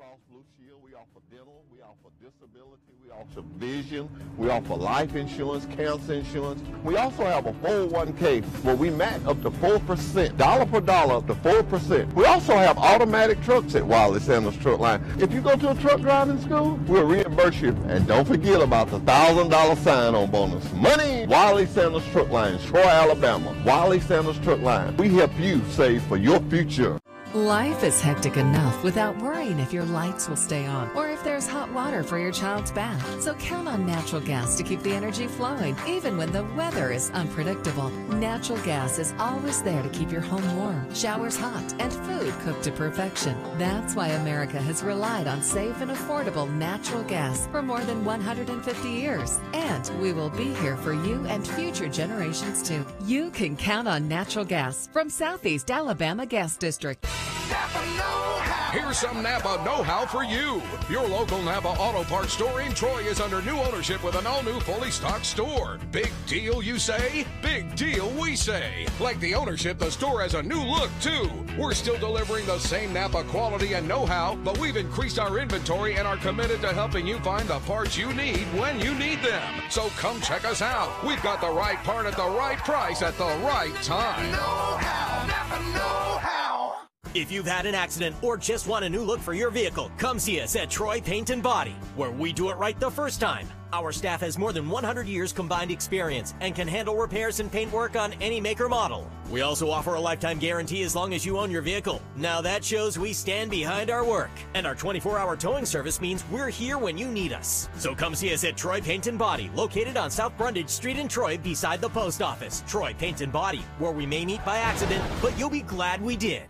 Cross Blue Shield. We offer dental. We offer disability. We offer vision. We offer life insurance, cancer insurance. We also have a 401k where we match up to 4%, dollar per dollar up to 4%. We also have automatic trucks at Wiley Sanders Truck Line. If you go to a truck driving school, we'll reimburse you. And don't forget about the $1,000 sign-on bonus. Money! Wiley Sanders Truck Line, Troy, Alabama. Wiley Sanders Truck Line. We help you save for your future. Life is hectic enough without worrying if your lights will stay on or if there's hot water for your child's bath. So count on natural gas to keep the energy flowing, even when the weather is unpredictable. Natural gas is always there to keep your home warm, showers hot, and food cooked to perfection. That's why America has relied on safe and affordable natural gas for more than 150 years. And we will be here for you and future generations too. You can count on natural gas from Southeast Alabama Gas District. Here's some Napa know-how for you. Your local Napa Auto Parts store in Troy is under new ownership with an all-new fully stocked store. Big deal, you say? Big deal, we say. Like the ownership, the store has a new look, too. We're still delivering the same Napa quality and know-how, but we've increased our inventory and are committed to helping you find the parts you need when you need them. So come check us out. We've got the right part at the right price at the right time. Know-how, Napa know-how. If you've had an accident or just want a new look for your vehicle, come see us at Troy Paint and Body, where we do it right the first time. Our staff has more than 100 years combined experience and can handle repairs and paint work on any make or model. We also offer a lifetime guarantee as long as you own your vehicle. Now that shows we stand behind our work. And our 24-hour towing service means we're here when you need us. So come see us at Troy Paint and Body, located on South Brundage Street in Troy beside the post office. Troy Paint and Body, where we may meet by accident, but you'll be glad we did.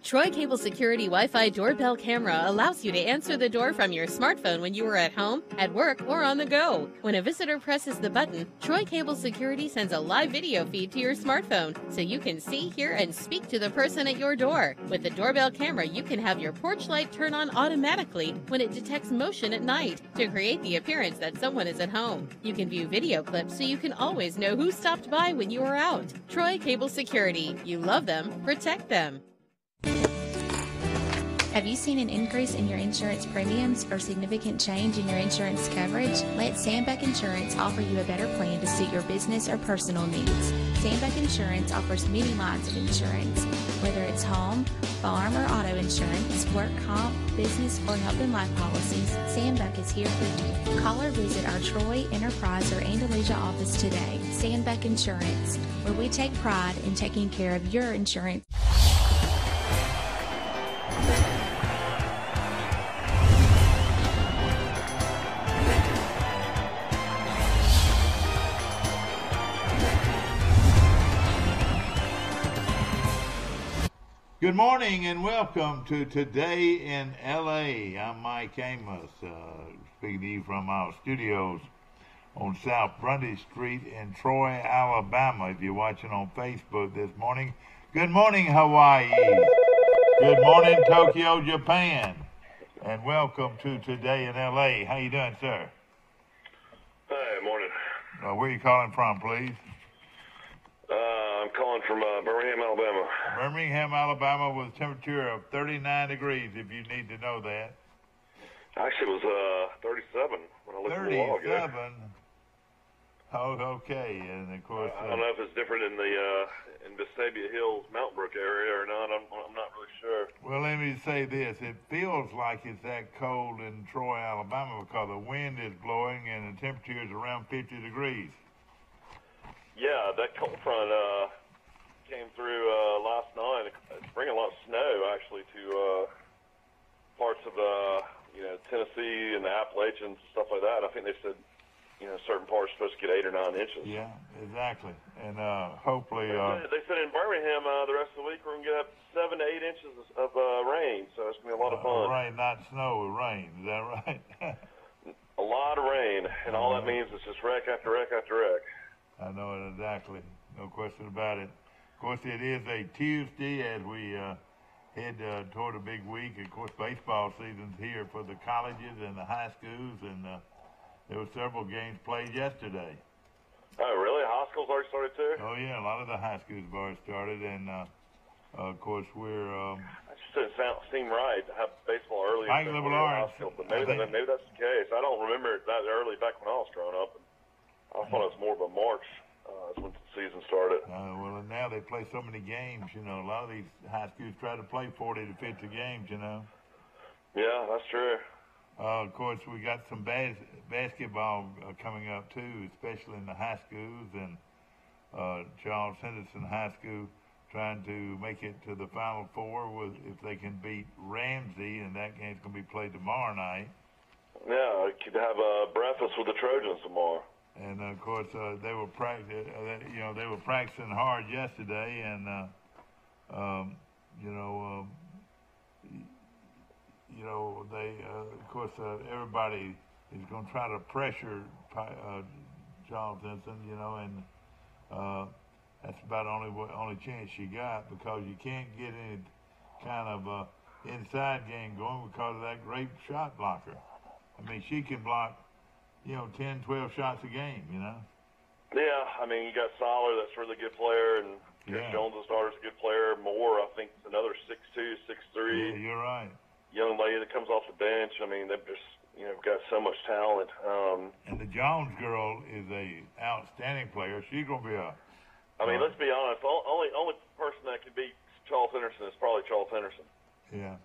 Troy Cable Security Wi-Fi doorbell camera allows you to answer the door from your smartphone when you are at home, at work, or on the go. When a visitor presses the button, Troy Cable Security sends a live video feed to your smartphone so you can see, hear, and speak to the person at your door. With the doorbell camera, you can have your porch light turn on automatically when it detects motion at night to create the appearance that someone is at home. You can view video clips so you can always know who stopped by when you are out. Troy Cable Security. You love them, protect them. Have you seen an increase in your insurance premiums or significant change in your insurance coverage? Let Sandbeck Insurance offer you a better plan to suit your business or personal needs. Sandbeck Insurance offers many lines of insurance, whether it's home, farm, or auto insurance, work comp, business, or health and life policies. Sandbeck is here for you. Call or visit our Troy, Enterprise, or Andalusia office today. Sandbeck Insurance, where we take pride in taking care of your insurance. Good morning and welcome to Today in LA. I'm Mike Amos, speaking to you from our studios on South Brundage Street in Troy, Alabama. If you're watching on Facebook this morning, good morning, Hawaii. Good morning, Tokyo, Japan. And welcome to Today in LA. How you doing, sir? Hi, morning. Where are you calling from, please? I'm calling from Birmingham, Alabama. Birmingham, Alabama, with a temperature of 39 degrees, if you need to know that. Actually, it was 37 when I looked at the log. 37? Oh, okay. And, of course... I don't know if it's different in the in Vestavia Hills, Mount Brook area or not. I'm not really sure. Well, let me say this. It feels like it's that cold in Troy, Alabama, because the wind is blowing and the temperature is around 50 degrees. Yeah, that cold front came through last night. It's bringing a lot of snow, actually, to parts of Tennessee and the Appalachians and stuff like that. I think they said, certain parts are supposed to get 8 or 9 inches. Yeah, exactly. And hopefully... they said in Birmingham the rest of the week we're going to get up 7 to 8 inches of rain, so it's going to be a lot of fun. Rain, not snow, rain. Is that right? A lot of rain, and all that means is just wreck after wreck after wreck. I know it exactly. No question about it. Of course, it is a Tuesday as we head toward a big week. Of course, baseball season's here for the colleges and the high schools, and there were several games played yesterday. Oh, really? High school's already started too? Oh, yeah. A lot of the high schools have already started, and Of course, we're. That just doesn't seem right to have baseball early in February hospital, but maybe that's the case. I don't remember it that early back when I was growing up. I thought it was more of a March is when the season started. Well, now they play so many games. You know, a lot of these high schools try to play 40 to 50 games. You know. Yeah, that's true. Of course, we got some basketball coming up too, especially in the high schools, and Charles Henderson High School trying to make it to the Final Four if they can beat Ramsey, and that game's going to be played tomorrow night. Yeah, I could have a breakfast with the Trojans tomorrow. And of course, they were practicing hard yesterday, and of course, everybody is going to try to pressure Charles Henderson, and that's about only chance she got, because you can't get any kind of inside game going because of that great shot blocker. I mean, she can block, 10, 12 shots a game, Yeah, I mean, you got Soller, that's a really good player, and Chris Jones, the starter's a good player. Moore, I think, is another 6'2", 6'3". Yeah, you're right. Young lady that comes off the bench. I mean, they've just, got so much talent. And the Jones girl is a outstanding player. She's going to be I mean, let's be honest. Only person that can beat Charles Henderson is probably Charles Henderson. Yeah.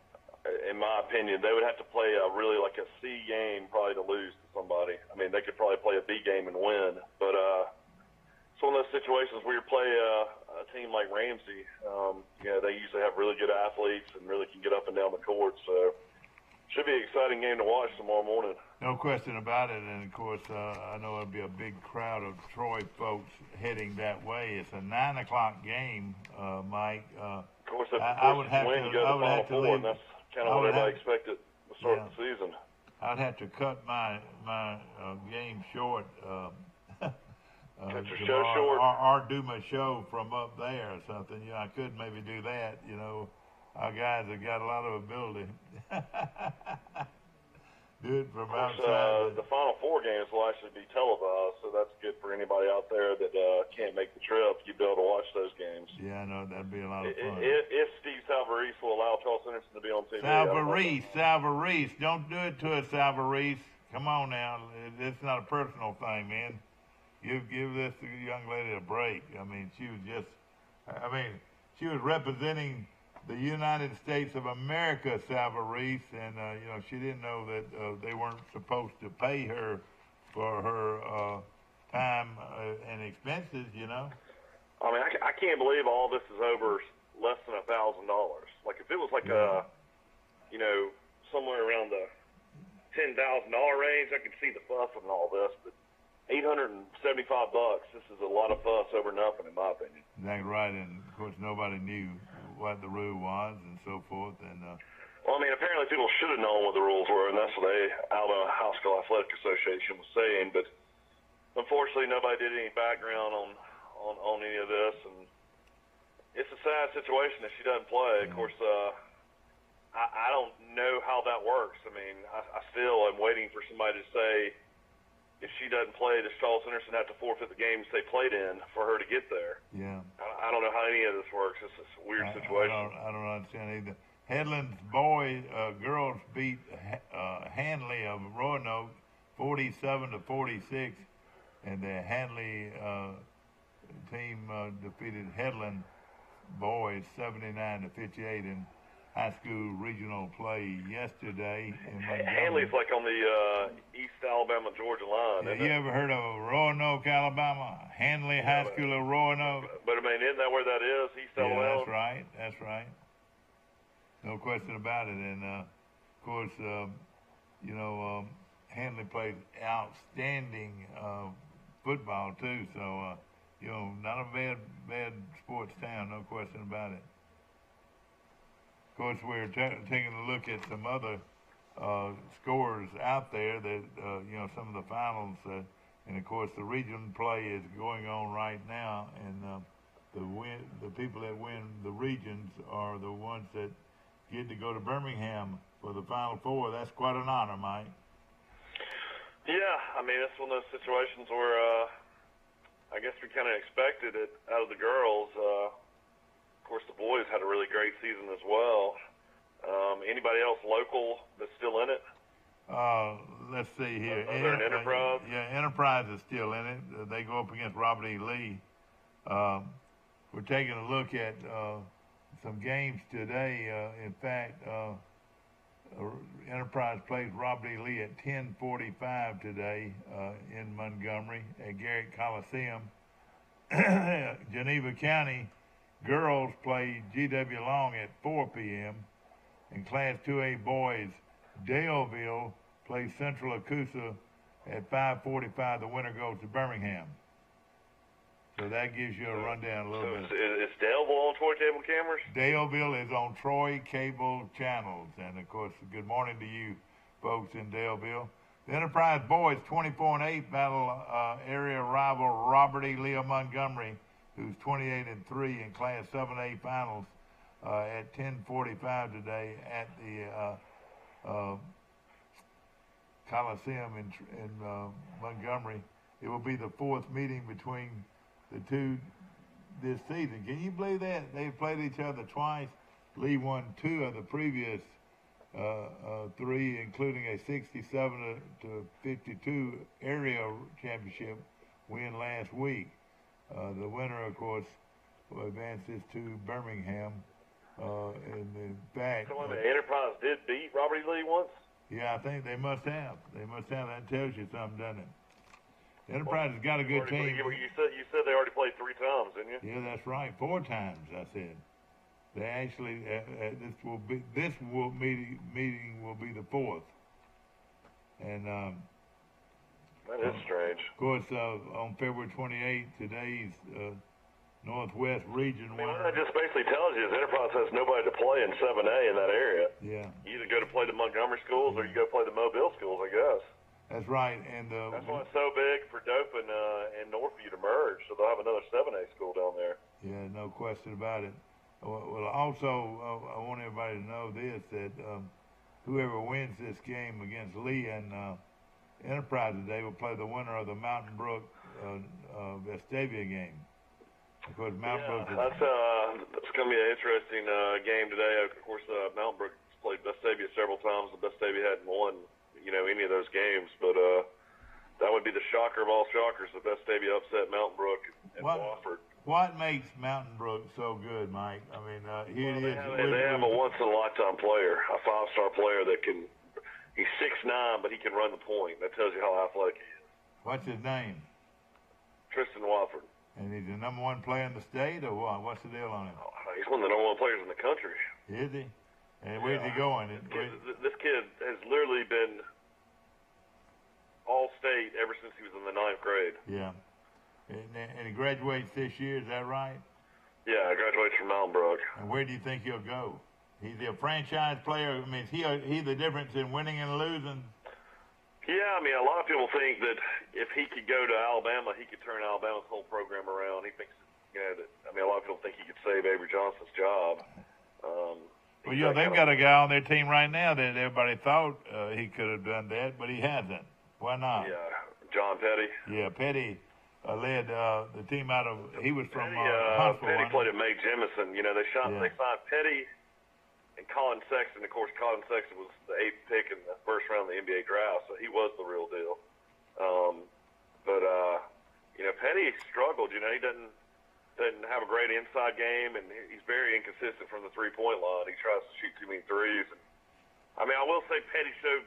In my opinion, they would have to play a C game probably to lose to somebody. I mean, they could probably play a B game and win. But it's one of those situations where you play a team like Ramsey. They usually have really good athletes and really can get up and down the court. So should be an exciting game to watch tomorrow morning. No question about it. And, of course, I know it'll be a big crowd of Troy folks heading that way. It's a 9 o'clock game, Mike. Of course, if I would have win, to, you go to the Final Four, and that's kind of what everybody expected to start the season. I'd have to cut my game short. Cut your show short. Or do my show from up there or something. I could maybe do that. Our guys have got a lot of ability. Do it from outside. The Final Four games will actually be televised, so that's good for anybody out there that can't make the trip. You'll be able to watch those games. Yeah, I know. That'd be a lot of fun. If Steve Salvarez will allow Charles Henderson to be on TV. Salvarez. Don't do it to us, Salvarez. Come on now. It's not a personal thing, man. Give this young lady a break. I mean, she was representing the United States of America, Salvarez, and she didn't know that they weren't supposed to pay her for her time and expenses. I mean, I can't believe all this is over less than $1,000. Like if it was like somewhere around the $10,000 range, I could see the fuss and all this, but $875. This is a lot of fuss over nothing, in my opinion. Exactly right, and of course nobody knew what the rule was and so forth. And well, I mean, apparently people should have known what the rules were, and that's what the Alabama High School Athletic Association was saying. But unfortunately, nobody did any background on any of this, and it's a sad situation if she doesn't play. Of course, I don't know how that works. I mean, I still am waiting for somebody to say, if she doesn't play, does Charles Henderson have to forfeit the games they played in for her to get there? Yeah. I don't know how any of this works. It's a weird situation. I don't understand either. Headland's girls beat Hanley of Roanoke 47-46, and the Hanley team defeated Headland boys 79-58 in high school regional play yesterday in Montgomery. Hanley's like on the East Alabama-Georgia line. Yeah, you ever heard of Roanoke, Alabama? Hanley High School of Roanoke? But I mean, isn't that where that is, East Alabama? That's right. No question about it. And, of course, Hanley played outstanding football, too. So, not a bad sports town, no question about it. Of course, we're taking a look at some other scores out there that, some of the finals. And, of course, the region play is going on right now. And the people that win the regions are the ones that get to go to Birmingham for the Final Four. That's quite an honor, Mike. Yeah, I mean, it's one of those situations where I guess we kind of expected it out of the girls. Of course, the boys had a really great season as well. Anybody else local that's still in it? Let's see here. Other than Enterprise? Yeah, Enterprise is still in it. They go up against Robert E. Lee. We're taking a look at some games today. In fact, Enterprise plays Robert E. Lee at 10:45 today in Montgomery at Garrett Coliseum. Geneva County girls play G.W. Long at 4 p.m. In Class 2A boys, Daleville plays Central Acusa at 5:45. The winner goes to Birmingham. So that gives you a rundown a little bit. Is Daleville on Troy Cable cameras? Daleville is on Troy Cable channels. And, of course, good morning to you folks in Daleville. The Enterprise boys, 24-8, battle area rival Robert E. Lee of Montgomery, who's 28-3 in Class 7A finals at 10:45 today at the Coliseum in Montgomery. It will be the fourth meeting between the two this season. Can you believe that? They've played each other twice. Lee won 2 of the previous 3, including a 67-52 area championship win last week. The winner, of course, advances to Birmingham. In fact, so Enterprise did beat Robert E. Lee once? Yeah, I think they must have. They must have. That tells you something, doesn't it? Enterprise has got a good team. You said they already played 3 times, didn't you? Yeah, that's right. 4 times, I said. They actually this meeting will be the 4th. And that is strange. Of course, on February 28th, today's Northwest Region winner. What that just basically tells you is Enterprise has nobody to play in 7A in that area. Yeah. You either go to play the Montgomery schools or you go play the Mobile schools, I guess. That's right, and that's why it's so big for Dothan and Northview to merge, so they'll have another 7A school down there. Yeah, no question about it. Well, also, I want everybody to know this, that whoever wins this game against Lee and Enterprise today will play the winner of the Mountain Brook Vestavia game. Of course, Mountain Brook is... That's going to be an interesting game today. Of course, Mountain Brook played Vestavia several times. The Vestavia hadn't won any of those games, but that would be the shocker of all shockers if Vestavia upset Mountain Brook and Wofford. What makes Mountain Brook so good, Mike? I mean, here it is. They have a once-in-a-lifetime player, a 5-star player that he's 6'9", but he can run the point. That tells you how athletic he is. What's his name? Tristan Wofford. And he's the number 1 player in the state, or what? What's the deal on him? He's one of the number 1 players in the country. Is he? And where's he going? This kid has literally been all-state ever since he was in the 9th grade. Yeah. And he graduates this year, is that right? Yeah, I graduated from Mountain Brook. And where do you think he'll go? He's a franchise player. I mean, is he the difference in winning and losing? Yeah, I mean, a lot of people think that if he could go to Alabama, he could turn Alabama's whole program around. He thinks, a lot of people think he could save Avery Johnson's job. Well, they've got a guy on their team right now that everybody thought he could have done that, but he hasn't. Why not? Yeah, John Petty. Yeah, Petty led the team out of. He was from Huntsville. Petty played at May Jemison. They signed Petty and Colin Sexton. Of course, Colin Sexton was the 8th pick in the first round of the NBA draft, so he was the real deal. But Petty struggled. He doesn't have a great inside game, and he's very inconsistent from the 3-point line. He tries to shoot too many threes. And, I will say Petty showed,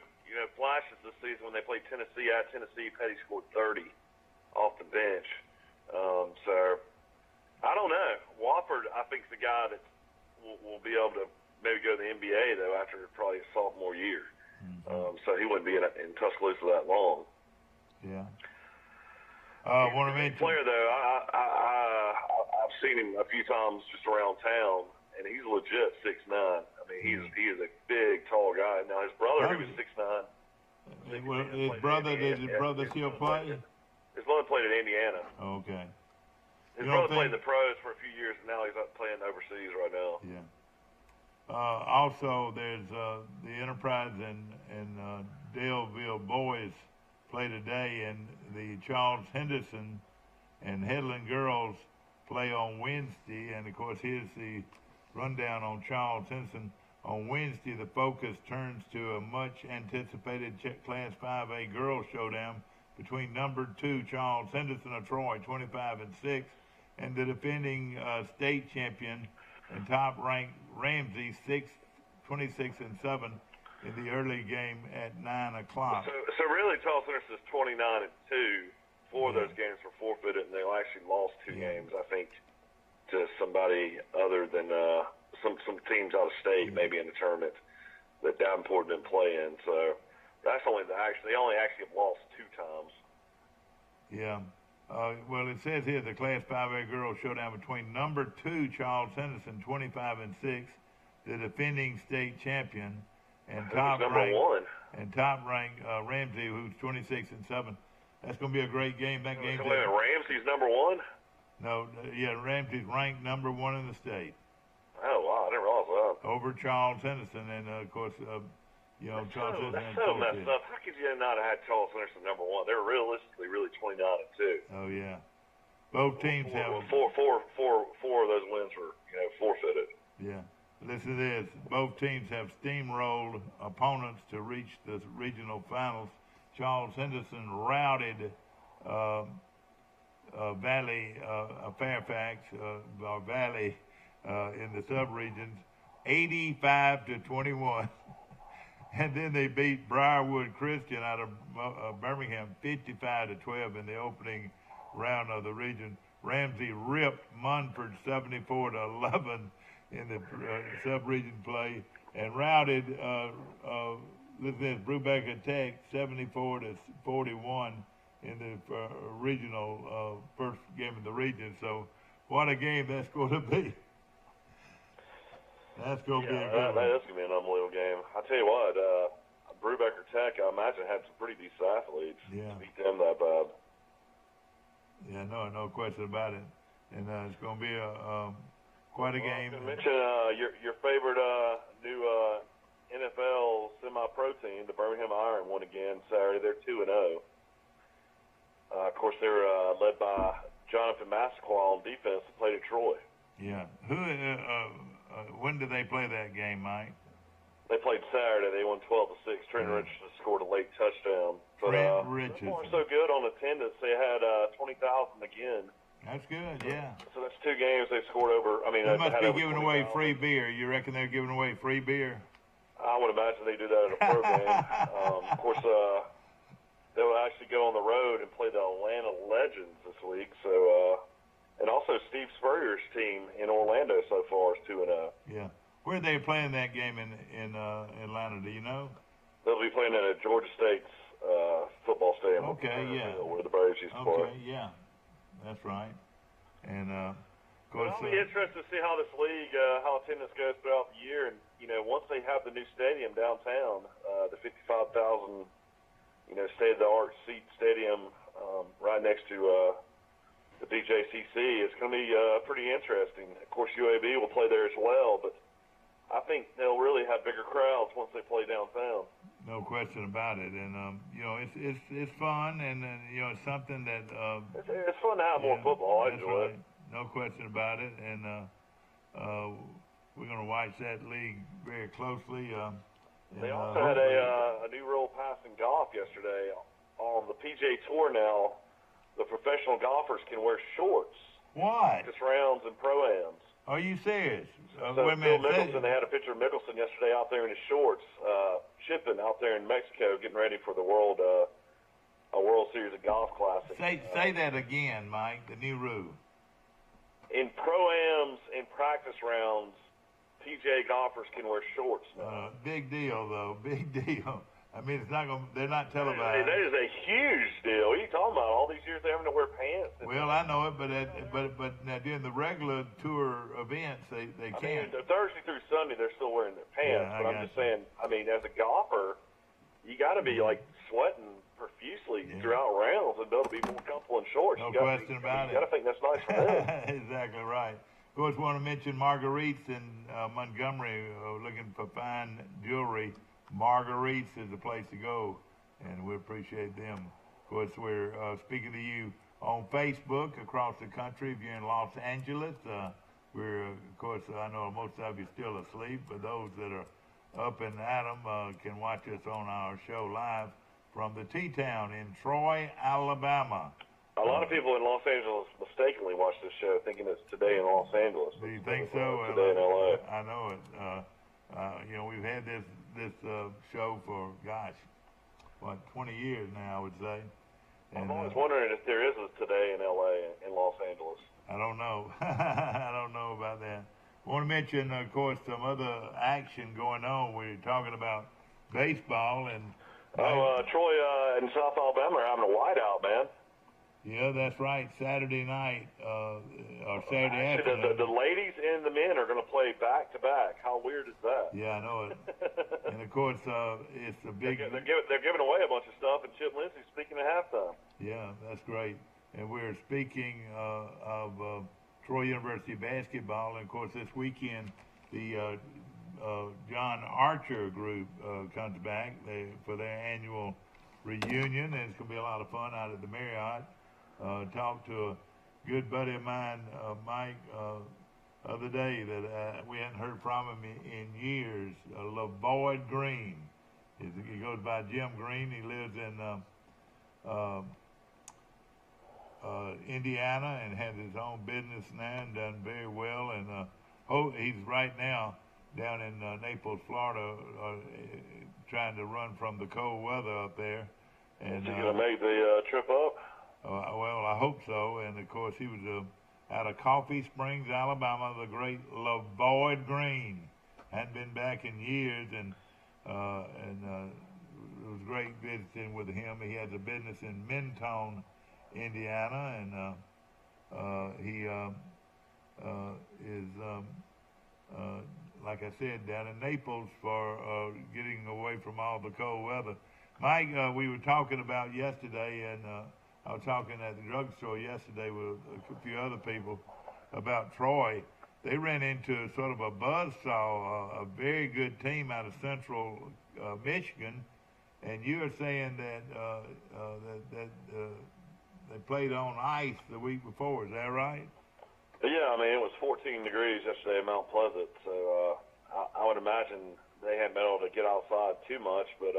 flashes this season when they played Tennessee at Tennessee. Petty scored 30 off the bench. So, I don't know. Wofford, I think, is the guy that will be able to maybe go to the NBA, though, after probably his sophomore year. Mm-hmm. So he wouldn't be in Tuscaloosa that long. Yeah. One of the player, though, I've seen him a few times just around town, and he's legit 6'9". He is a big, tall guy. Now, his brother, who was 6'9". His brother still play? His brother played in Indiana. Oh, okay. His brother played the pros for a few years, and now he's playing overseas right now. Yeah. Also, there's the Enterprise and Daleville boys play today, and the Charles Henderson and Headland girls play on Wednesday. And, of course, here's the rundown on Charles Henderson. On Wednesday, the focus turns to a much-anticipated Class 5A girls showdown between number 2 Charles Henderson of Troy, 25-6, and the defending state champion and top-ranked Ramsey, 26-7, in the early game at 9 o'clock. So really, Charles Henderson is 29-2. Four of those games were forfeited, and they actually lost 2 games, I think, to somebody other than some teams out of state, maybe in the tournament that Davenport didn't play in. So that's only they only actually have lost 2 times. Yeah. Well, it says here the Class 5A girls showdown between number 2 Charles Henderson, 25-6, the defending state champion, and top-ranked Ramsey, who's 26-7. That's going to be a great game. That game. Ramsey's number 1? No, Ramsey's ranked number 1 in the state. Oh wow, I didn't realize that. Over Charles Henderson, and of course, Charles Henderson. That's so messed up. How could you not have had Charles Henderson number 1? They're realistically really 29-2. Oh yeah, both teams have four of those wins were forfeited. Yeah. Listen to this. Both teams have steamrolled opponents to reach the regional finals. Charles Henderson routed Fairfax Valley in the sub-regions 85-21. And then they beat Briarwood Christian out of Birmingham 55-12 in the opening round of the region. Ramsey ripped Munford 74-11 in the sub-region play and routed Brubaker Tech 74-41 in the regional first game of the region. So what a game that's going to be. That's going to be a good one. That's going to be an unbelievable game. I tell you what, Brubaker Tech, I imagine, had some pretty decent athletes. Yeah. Beat them that bad. Yeah, no question about it. And it's going to be quite a game. You mention your favorite new NFL semi-pro team, the Birmingham Iron, won again Saturday. They're 2-0. Of course, they're led by Jonathan Massaquoi on defense who played at Troy. Yeah. When did they play that game, Mike? They played Saturday. They won 12-6. Trent Richardson scored a late touchdown. But Trent Richardson. So far so good on attendance. They had 20,000 again. That's good, yeah. So that's 2 games they scored over. I mean, they must be giving away free beer. You reckon they're giving away free beer? I would imagine they do that at a pro game. Of course, they will actually go on the road and play the Atlanta Legends this week. So, and also Steve Spurrier's team in Orlando so far is 2-0. Yeah. Where are they playing that game in Atlanta? Do you know? They'll be playing at Georgia State's football stadium. Okay, yeah. Where the Braves used to play. Okay, yeah. That's right. And of course, I'll be interested to see how this league, how attendance goes throughout the year. And once they have the new stadium downtown, the 55,000, state-of-the-art seat stadium right next to the BJCC, it's going to be pretty interesting. Of course, UAB will play there as well, but I think they'll really have bigger crowds once they play downtown. No question about it, and it's fun, and it's something that it's fun to have more football. I enjoy it. No question about it, and we're going to watch that league very closely. They also had a new rule passed in golf yesterday on the PGA Tour. Now, the professional golfers can wear shorts. What? Just rounds and pro-ams. Are you serious? So Phil Mickelson, they had a picture of Mickelson yesterday out there in his shorts, shipping out there in Mexico, getting ready for the World Series of Golf Classic. Say that again, Mike. The new rule. In pro-ams and practice rounds, PGA golfers can wear shorts now. Big deal, though. Big deal. I mean, it's not going. They're not televised. That is a huge deal. What are you talking about? All these years they're having to wear pants. Well, I know it, but now during the regular tour events, they can't. I mean, Thursday through Sunday, they're still wearing their pants. Yeah, but I'm just saying. I mean, as a golfer, you got to be like sweating profusely throughout rounds and be able to be more comfortable in shorts. No question about it. You got to think that's nice for them. Exactly right. Of course, want to mention Marguerite's in Montgomery, looking for fine jewelry. Marguerite's is the place to go, and we appreciate them. Of course, we're speaking to you on Facebook across the country. If you're in Los Angeles, we're, of course, I know most of you still asleep, but those that are up and at 'em can watch us on our show live from the T-Town in Troy, Alabama. A lot of people in Los Angeles mistakenly watch this show thinking it's Today in Los Angeles. Do you think so? Today in L.A. I know it. You know, we've had this show for, gosh, 20 years now, I would say. And, I'm always wondering if there is a Today in L.A. in Los Angeles. I don't know. I don't know about that. I want to mention, of course, some other action going on. We're talking about baseball and. Troy and South Alabama are having a whiteout, man. Yeah, that's right. Saturday night or Saturday afternoon. The ladies and the men are going to play back to back. How weird is that? Yeah, I know it. And of course, it's a big. They're giving away a bunch of stuff, and Chip Lindsey's speaking at halftime. Yeah, that's great. And we're speaking of Troy University basketball, and of course, this weekend the John Archer group comes back for their annual reunion, and it's going to be a lot of fun out at the Marriott. Talked to a good buddy of mine, Mike, other day that we hadn't heard from him in years, LaVoyd Green. He goes by Jim Green. He lives in Indiana and has his own business now and done very well. And he's right now down in Naples, Florida, trying to run from the cold weather up there. And, is he going to make the trip up? Well, I hope so. And, of course, he was out of Coffee Springs, Alabama, the great LaVoyd Green. Hadn't been back in years, and it was great visiting with him. He has a business in Mentone, Indiana, and he is, like I said, down in Naples for getting away from all the cold weather. Mike, we were talking about yesterday, and I was talking at the drugstore yesterday with a few other people about Troy. They ran into sort of a buzzsaw, a very good team out of Central Michigan, and you were saying that they played on ice the week before. Is that right? Yeah, I mean, it was 14 degrees yesterday in Mount Pleasant, so I would imagine they hadn't been able to get outside too much, but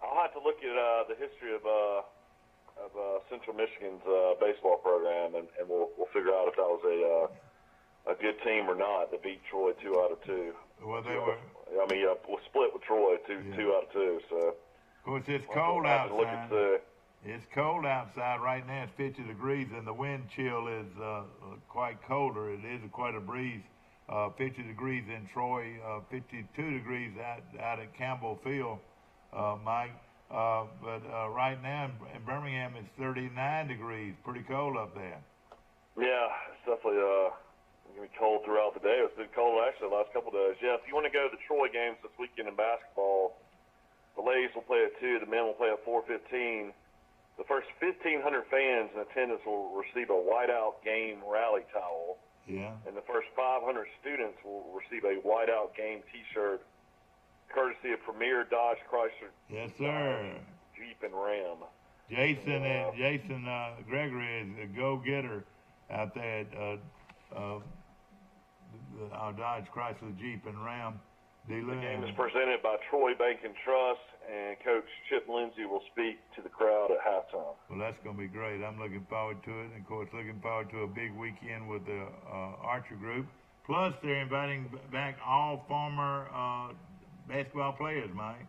I'll have to look at the history of Central Michigan's baseball program, and we'll figure out if that was a good team or not to beat Troy 2 out of 2. Well, they were. I mean, we'll split with Troy 2 out of 2. So. Of course, it's cold outside. It's cold outside right now. It's 50 degrees, and the wind chill is quite colder. It is quite a breeze. 50 degrees in Troy, 52 degrees out at Campbell Field, Mike. But right now in Birmingham, it's 39 degrees. Pretty cold up there. Yeah, it's definitely going to be cold throughout the day. It's been cold actually the last couple of days. Yeah, if you want to go to the Troy games this weekend in basketball, the ladies will play at 2, the men will play at 4:15. The first 1,500 fans in attendance will receive a whiteout game rally towel. Yeah. And the first 500 students will receive a whiteout game T-shirt, courtesy of Premier Dodge Chrysler. Yes, sir. Jeep and Ram. Jason Gregory is a go-getter out there at our Dodge Chrysler Jeep and Ram dealer. The game is presented by Troy Bank and Trust, and Coach Chip Lindsey will speak to the crowd at halftime. Well, that's going to be great. I'm looking forward to it. And, of course, looking forward to a big weekend with the Archer group. Plus, they're inviting back all former basketball players, Mike.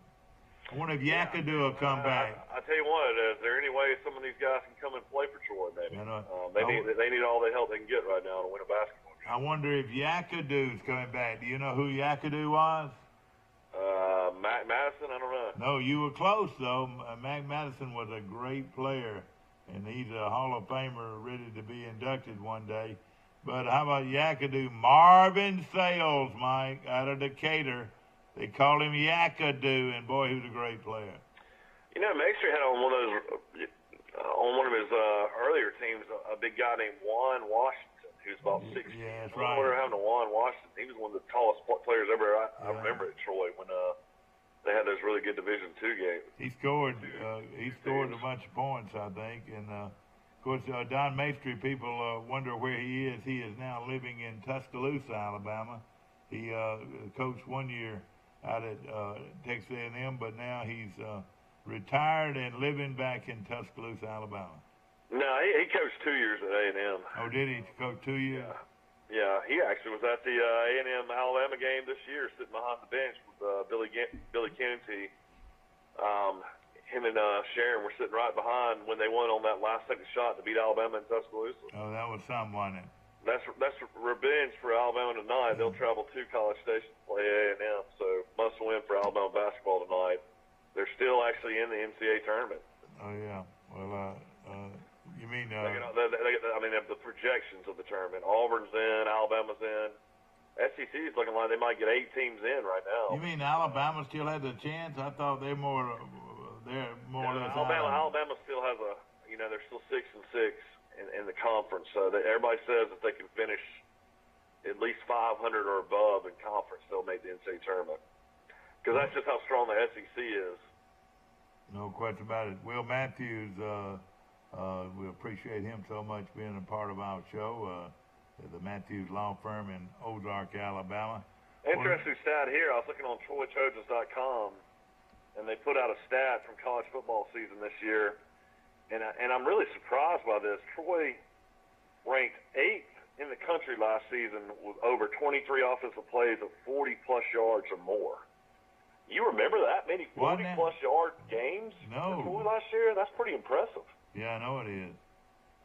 I wonder if Yakadu will come back. I tell you what, is there any way some of these guys can come and play for Troy, maybe? They need all the help they can get right now to win a basketball game. I wonder if Yakadu's coming back. Do you know who Yakadu was? Mac Madison? I don't know. No, you were close, though. Mac Madison was a great player, and he's a Hall of Famer ready to be inducted one day. But how about Yakadu? Marvin Sales, Mike, out of Decatur. They called him Yakadu, and boy, he was a great player. You know, Maestri had on one of his earlier teams a big guy named Juan Washington, who's about 6'. Yeah, that's right. I remember having a Juan Washington. He was one of the tallest players ever. I remember at Troy when they had those really good Division II games. He scored. He scored a bunch of points, I think, and Of course, Don Maestri, people wonder where he is. He is now living in Tuscaloosa, Alabama. He coached 1 year out at Texas A&M, but now he's retired and living back in Tuscaloosa, Alabama. No, he coached 2 years at A&M. Oh, did he coach 2 years? Yeah, he actually was at the A&M Alabama game this year, sitting behind the bench with Billy Kennedy. Him and Sharon were sitting right behind when they won on that last-second shot to beat Alabama in Tuscaloosa. Oh, that was something, wasn't it? That's revenge for Alabama tonight. They'll travel to College Station to play A&M, so must win for Alabama basketball tonight. They're still actually in the NCAA tournament. Oh, yeah. Well, you mean... the projections of the tournament. Auburn's in, Alabama's in. SEC is looking like they might get 8 teams in right now. You mean Alabama still has a chance? I thought they're more or less. Alabama still has they're still 6-6 in the conference. So everybody says if they can finish at least 500 or above in conference, they'll make the NCAA tournament. Because that's just how strong the SEC is. No question about it. Will Matthews, we appreciate him so much being a part of our show. The Matthews Law Firm in Ozark, Alabama. Interesting stat here. I was looking on TroyTrojans.com, and they put out a stat from college football season this year, and I'm really surprised by this. Troy ranked 8th in the country last season with over 23 offensive plays of 40-plus yards or more. You remember that many 40-plus yard games for Troy last year? That's pretty impressive. Yeah, I know it is.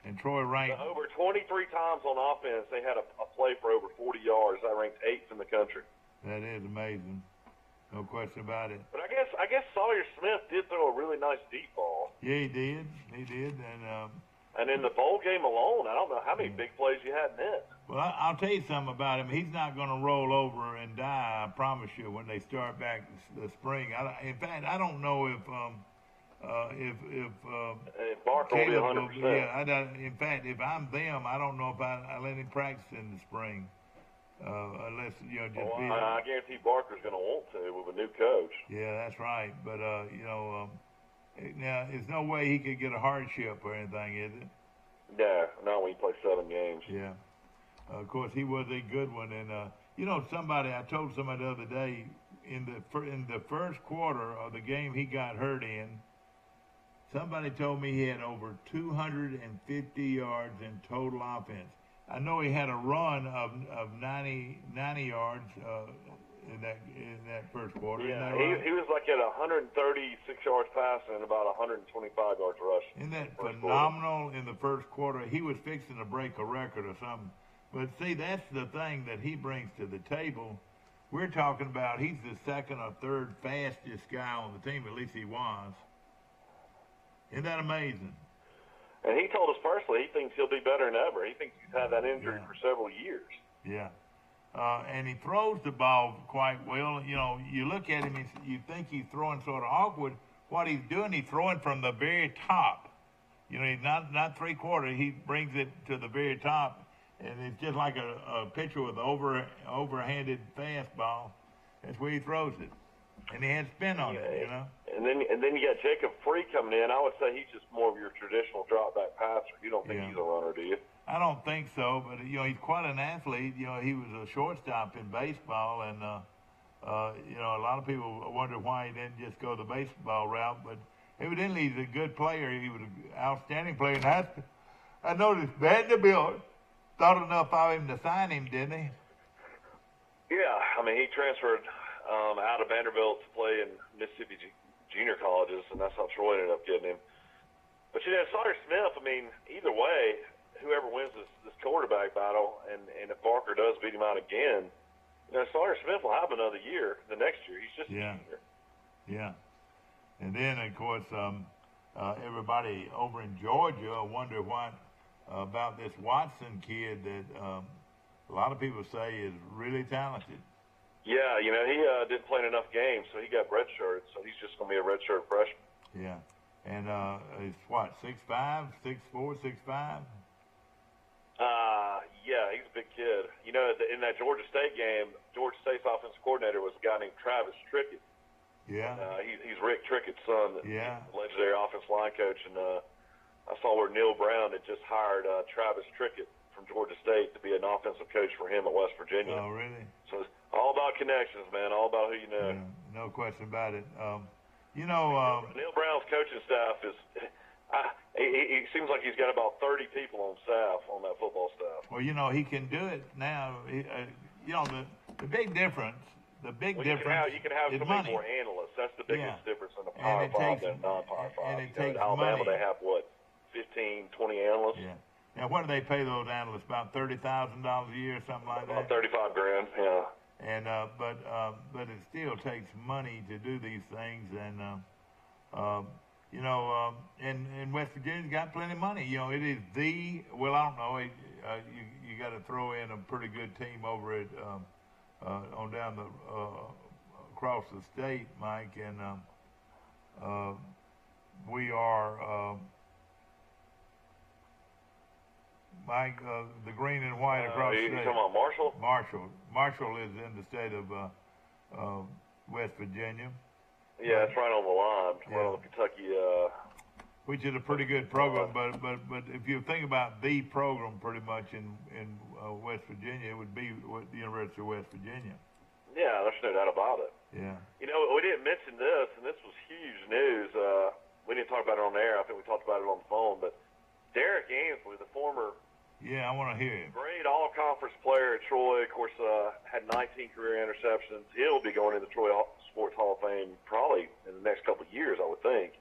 And Troy ranked... So over 23 times on offense, they had a play for over 40 yards. That ranked 8th in the country. That is amazing. No question about it. But I guess Sawyer Smith did throw a really nice deep ball. Yeah, he did. And in the bowl game alone, I don't know how many big plays you had in it. Well, I'll tell you something about him. He's not going to roll over and die, I promise you, when they start back the spring. In fact, I don't know if Barker will be 100%. In fact, if I'm them, I don't know if I let him practice in the spring, unless I guarantee Barker's going to want to with a new coach. Yeah, that's right. But now there's no way he could get a hardship or anything, is it? Yeah, not when he plays 7 games. Yeah. Of course, he was a good one, and I told somebody the other day in the first quarter of the game he got hurt in. Somebody told me he had over 250 yards in total offense. I know he had a run of 90 yards in that first quarter. Yeah, he was like at 136 yards passing and about 125 yards rushing. Isn't that phenomenal in the first quarter? He was fixing to break a record or something. But see, that's the thing that he brings to the table. We're talking about he's the second or third fastest guy on the team, at least he was. Isn't that amazing? And he told us personally he thinks he'll be better than ever. He thinks he's had that injury for several years. Yeah. And he throws the ball quite well. You look at him, you think he's throwing sort of awkward. What he's doing, he's throwing from the very top. He's not three-quarter. He brings it to the very top, and it's just like a pitcher with an overhanded fastball. That's where he throws it. And he has spin on it, And then you got Jacob Free coming in. I would say he's just more of your traditional drop back passer. You don't think he's a runner, do you? I don't think so, but he's quite an athlete. He was a shortstop in baseball, and a lot of people wonder why he didn't just go the baseball route. But evidently, he's a good player. He was an outstanding player. And I noticed Vanderbilt thought enough of him to sign him, didn't he? Yeah, he transferred out of Vanderbilt to play in Mississippi junior colleges, and that's how Troy ended up getting him. But Sawyer Smith, either way, whoever wins this quarterback battle, and if Barker does beat him out again, Sawyer Smith will have another year the next year. He's just a junior. Yeah. And then, of course, everybody over in Georgia wonder what about this Watson kid that a lot of people say is really talented. Yeah, he didn't play in enough games, so he got redshirted, so he's just going to be a redshirt freshman. Yeah. And he's what, 6'5", 6'4", 6'5"? Yeah, he's a big kid. In that Georgia State game, Georgia State's offensive coordinator was a guy named Travis Trickett. Yeah. He's Rick Trickett's son, the legendary offensive line coach, and I saw where Neil Brown had just hired Travis Trickett from Georgia State to be an offensive coach for him at West Virginia. Oh, really? So it's all about connections, man. All about who you know. Yeah, no question about it. Neil Brown's coaching staff is. He seems like he's got about 30 people on staff on that football staff. Well, he can do it now. The big difference. The big difference. You can have is so money. many more analysts. That's the biggest difference in the And Power 5 it takes- and non-Power 5. and it takes Alabama, money. they have, 15, 20 analysts? Yeah. Now, what do they pay those analysts? About $30,000 a year, something like About that. $35,000, yeah. And but it still takes money to do these things, and and West Virginia's got plenty of money. It is I don't know. You got to throw in a pretty good team over it on down the across the state, Mike, and we are. Mike, the green and white across the You state. talking about Marshall? Marshall is in the state of West Virginia. Yeah, it's right on the line. Right on the Kentucky. Which is a pretty good program, but if you think about the program, pretty much in West Virginia, it would be the University of West Virginia. Yeah, there's no doubt about it. Yeah. We didn't mention this, and this was huge news. We didn't talk about it on the air. I think we talked about it on the phone, but Derek Ansley, the former I want to hear you. great all-conference player at Troy, of course, had 19 career interceptions. He'll be going into Troy Sports Hall of Fame probably in the next couple of years, I would think.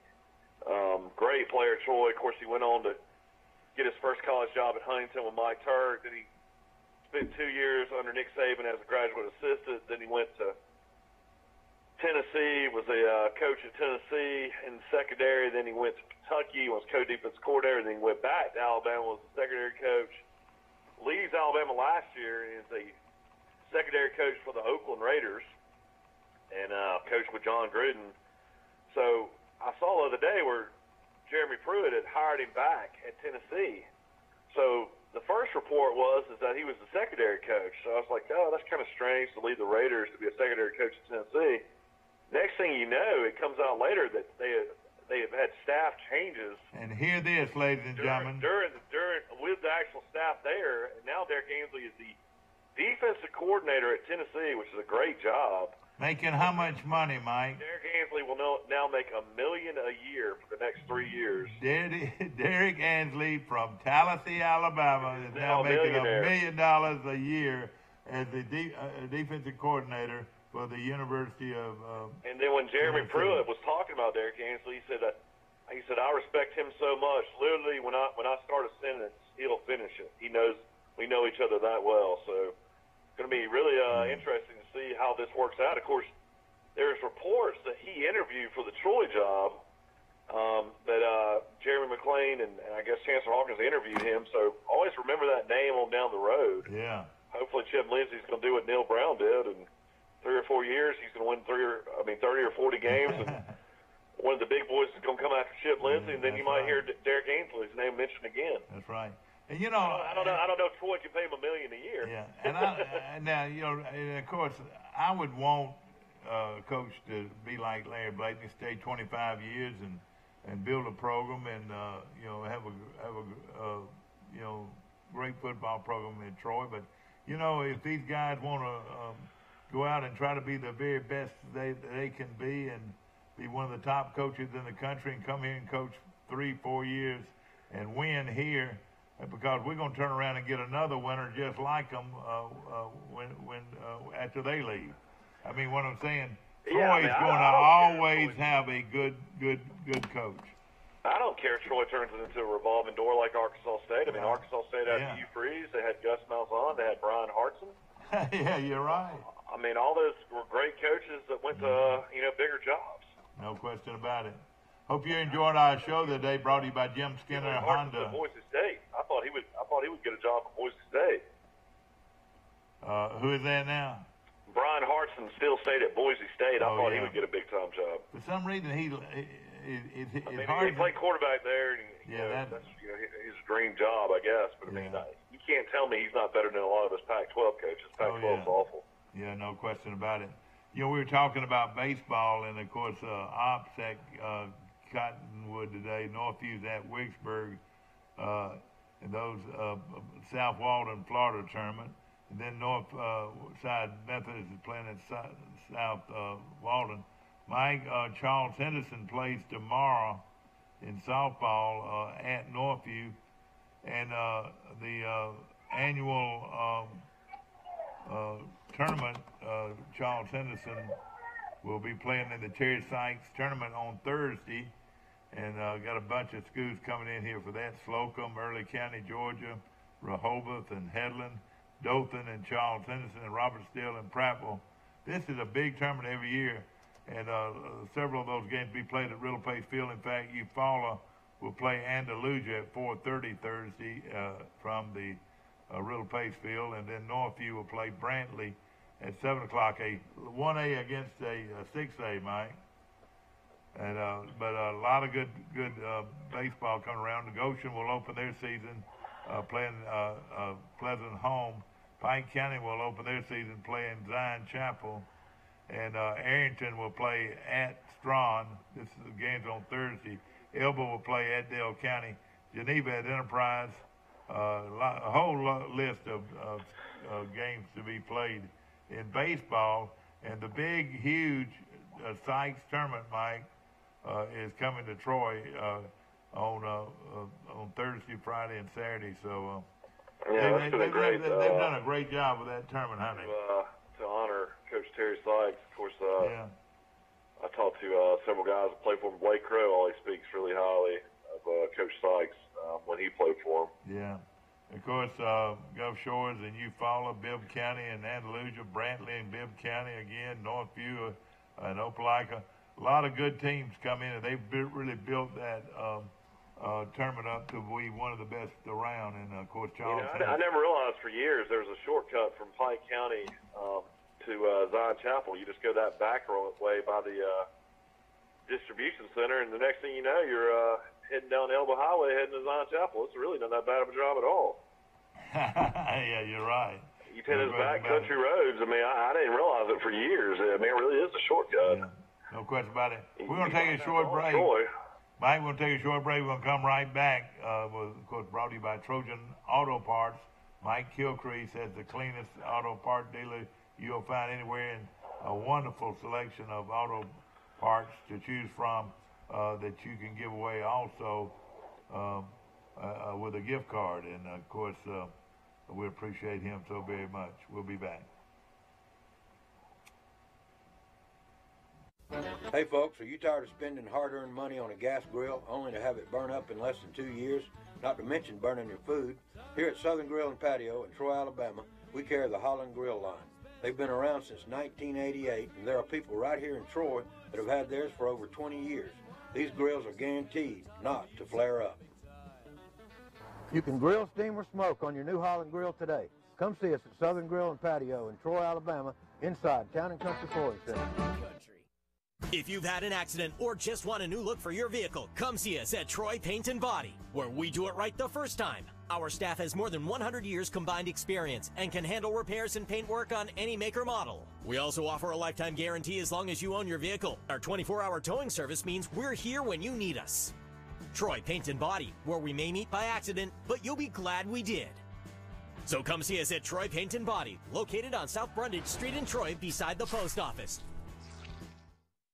Great player at Troy. Of course, he went on to get his first college job at Huntington with Mike Turk. Then he spent 2 years under Nick Saban as a graduate assistant. Then he went to Tennessee, was a coach at Tennessee in the secondary. Then he went to Kentucky, was co-defense coordinator. Then he went back to Alabama, was the secondary coach. Leaves Alabama last year and is a secondary coach for the Oakland Raiders and coached with John Gruden. So I saw the other day where Jeremy Pruitt had hired him back at Tennessee. So the first report was that he was the secondary coach. So I was like, oh, that's kind of strange to leave the Raiders to be a secondary coach at Tennessee. Next thing you know, it comes out later that they have had staff changes. And hear this, ladies and gentlemen. During with the actual staff there, and now Derek Ansley is the defensive coordinator at Tennessee, which is a great job. Making how much money, Mike? Derek Ansley will now make $1 million a year for the next 3 years. Derek Ansley from Tallahassee, Alabama, is now making $1 million a year as the defensive coordinator for the University of. And then when Jeremy Pruitt was talking about Derek Ansley, he said, I respect him so much. Literally, when I start a sentence, he'll finish it. We know each other that well. So it's going to be really interesting to see how this works out. Of course, there's reports that he interviewed for the Troy job, that Jeremy McClain and I guess Chancellor Hawkins interviewed him. So always remember that name on down the road. Yeah. Hopefully Chip Lindsey's going to do what Neil Brown did, and 3 or 4 years he's going to win 30 or 40 games, and one of the big boys is going to come after Chip Lindsey, and then you might hear Derek Ansley's name mentioned again. That's right. And I don't know if Troy can pay him $1 million a year. Yeah, and now and of course I would want coach to be like Larry Blakeney, stay 25 years and build a program and have a great football program in Troy. But if these guys want to go out and try to be the very best they can be and be one of the top coaches in the country and come here and coach 3-4 years and win here, because we're going to turn around and get another winner just like them when after they leave. I mean, what I'm saying, Troy's going to always have a good coach. I don't care if Troy turns it into a revolving door like Arkansas State. I mean, Arkansas State had Hugh Freeze, they had Gus Malzahn, they had Brian Hartson. Yeah, you're right. I mean, all those were great coaches that went to bigger jobs. No question about it. Hope you enjoyed our show today, brought to you by Jim Skinner Honda. Boise State. I thought he would get a job at Boise State. Who is that now? Brian Hartson still stayed at Boise State. I thought he would get a big time job. For some reason, he played quarterback there, and that's his dream job, I guess. But I mean, you can't tell me he's not better than a lot of his Pac-12 coaches. Pac-12's awful. Yeah, no question about it. We were talking about baseball, and of course, Ops at Cottonwood today, Northview's at Wicksburg. in those South Walden, Florida tournament. And then North Side Methodist is playing at South Walden. Mike, Charles Henderson plays tomorrow in softball at Northview. And the annual tournament, Charles Henderson will be playing in the Terry Sykes tournament on Thursday. And got a bunch of schools coming in here for that. Slocum, Early County, Georgia, Rehoboth and Headland, Dothan and Charles Henderson and Robertsdale and Prattville. This is a big tournament every year. And several of those games will be played at Riddle Pace Field. In fact, Eufaula will play Andalusia at 4:30 Thursday from the Riddle Pace Field. And then Northview will play Brantley at 7 o'clock, a 1A against a 6A, Mike. And but a lot of good baseball coming around. Goshen will open their season playing Pleasant Home. Pike County will open their season playing Zion Chapel. And Arrington will play at Strawn. This is the game's on Thursday. Elba will play at Dale County. Geneva at Enterprise. A whole list of games to be played in baseball. And the big, huge Sykes tournament, Mike, is coming to Troy on Thursday, Friday, and Saturday. So yeah, they've done a great job with that tournament, honey. To honor Coach Terry Sykes, of course. Yeah. I talked to several guys that play for him. Blake Crow always speaks really highly of Coach Sykes when he played for him. Yeah. Of course, Gulf Shores and Eufaula, Bibb County and Andalusia, Brantley and Bibb County again, Northview and Opelika. A lot of good teams come in, and they've really built that tournament up to be one of the best around. And, of course, Charles. I never realized for years there was a shortcut from Pike County to Zion Chapel. You just go that back way by the distribution center, and the next thing you know, you're heading down Elba Highway, heading to Zion Chapel. It's really not that bad of a job at all. Yeah, you're right. You take those back country roads. I mean, I didn't realize it for years. I mean, it really is a shortcut. Yeah. No question about it. We're going to take a short break. Mike, we're going to take a short break. We're going to come right back. Of course, brought to you by Trojan Auto Parts. Mike Kilcrease has the cleanest auto part dealer you'll find anywhere, and a wonderful selection of auto parts to choose from that you can give away also with a gift card. And, of course, we appreciate him so very much. We'll be back. Hey folks, are you tired of spending hard-earned money on a gas grill only to have it burn up in less than 2 years, not to mention burning your food? Here at Southern Grill and Patio in Troy, Alabama, we carry the Holland Grill line. They've been around since 1988, and there are people right here in Troy that have had theirs for over 20 years. These grills are guaranteed not to flare up. You can grill, steam, or smoke on your new Holland Grill today. Come see us at Southern Grill and Patio in Troy, Alabama, inside Town and Country Flooring Center. If you've had an accident or just want a new look for your vehicle, come see us at Troy Paint and Body, where we do it right the first time. Our staff has more than 100 years combined experience and can handle repairs and paint work on any make or model. We also offer a lifetime guarantee as long as you own your vehicle. Our 24-hour towing service means we're here when you need us. Troy Paint and Body, where we may meet by accident, but you'll be glad we did. So come see us at Troy Paint and Body, located on South Brundage Street in Troy beside the post office.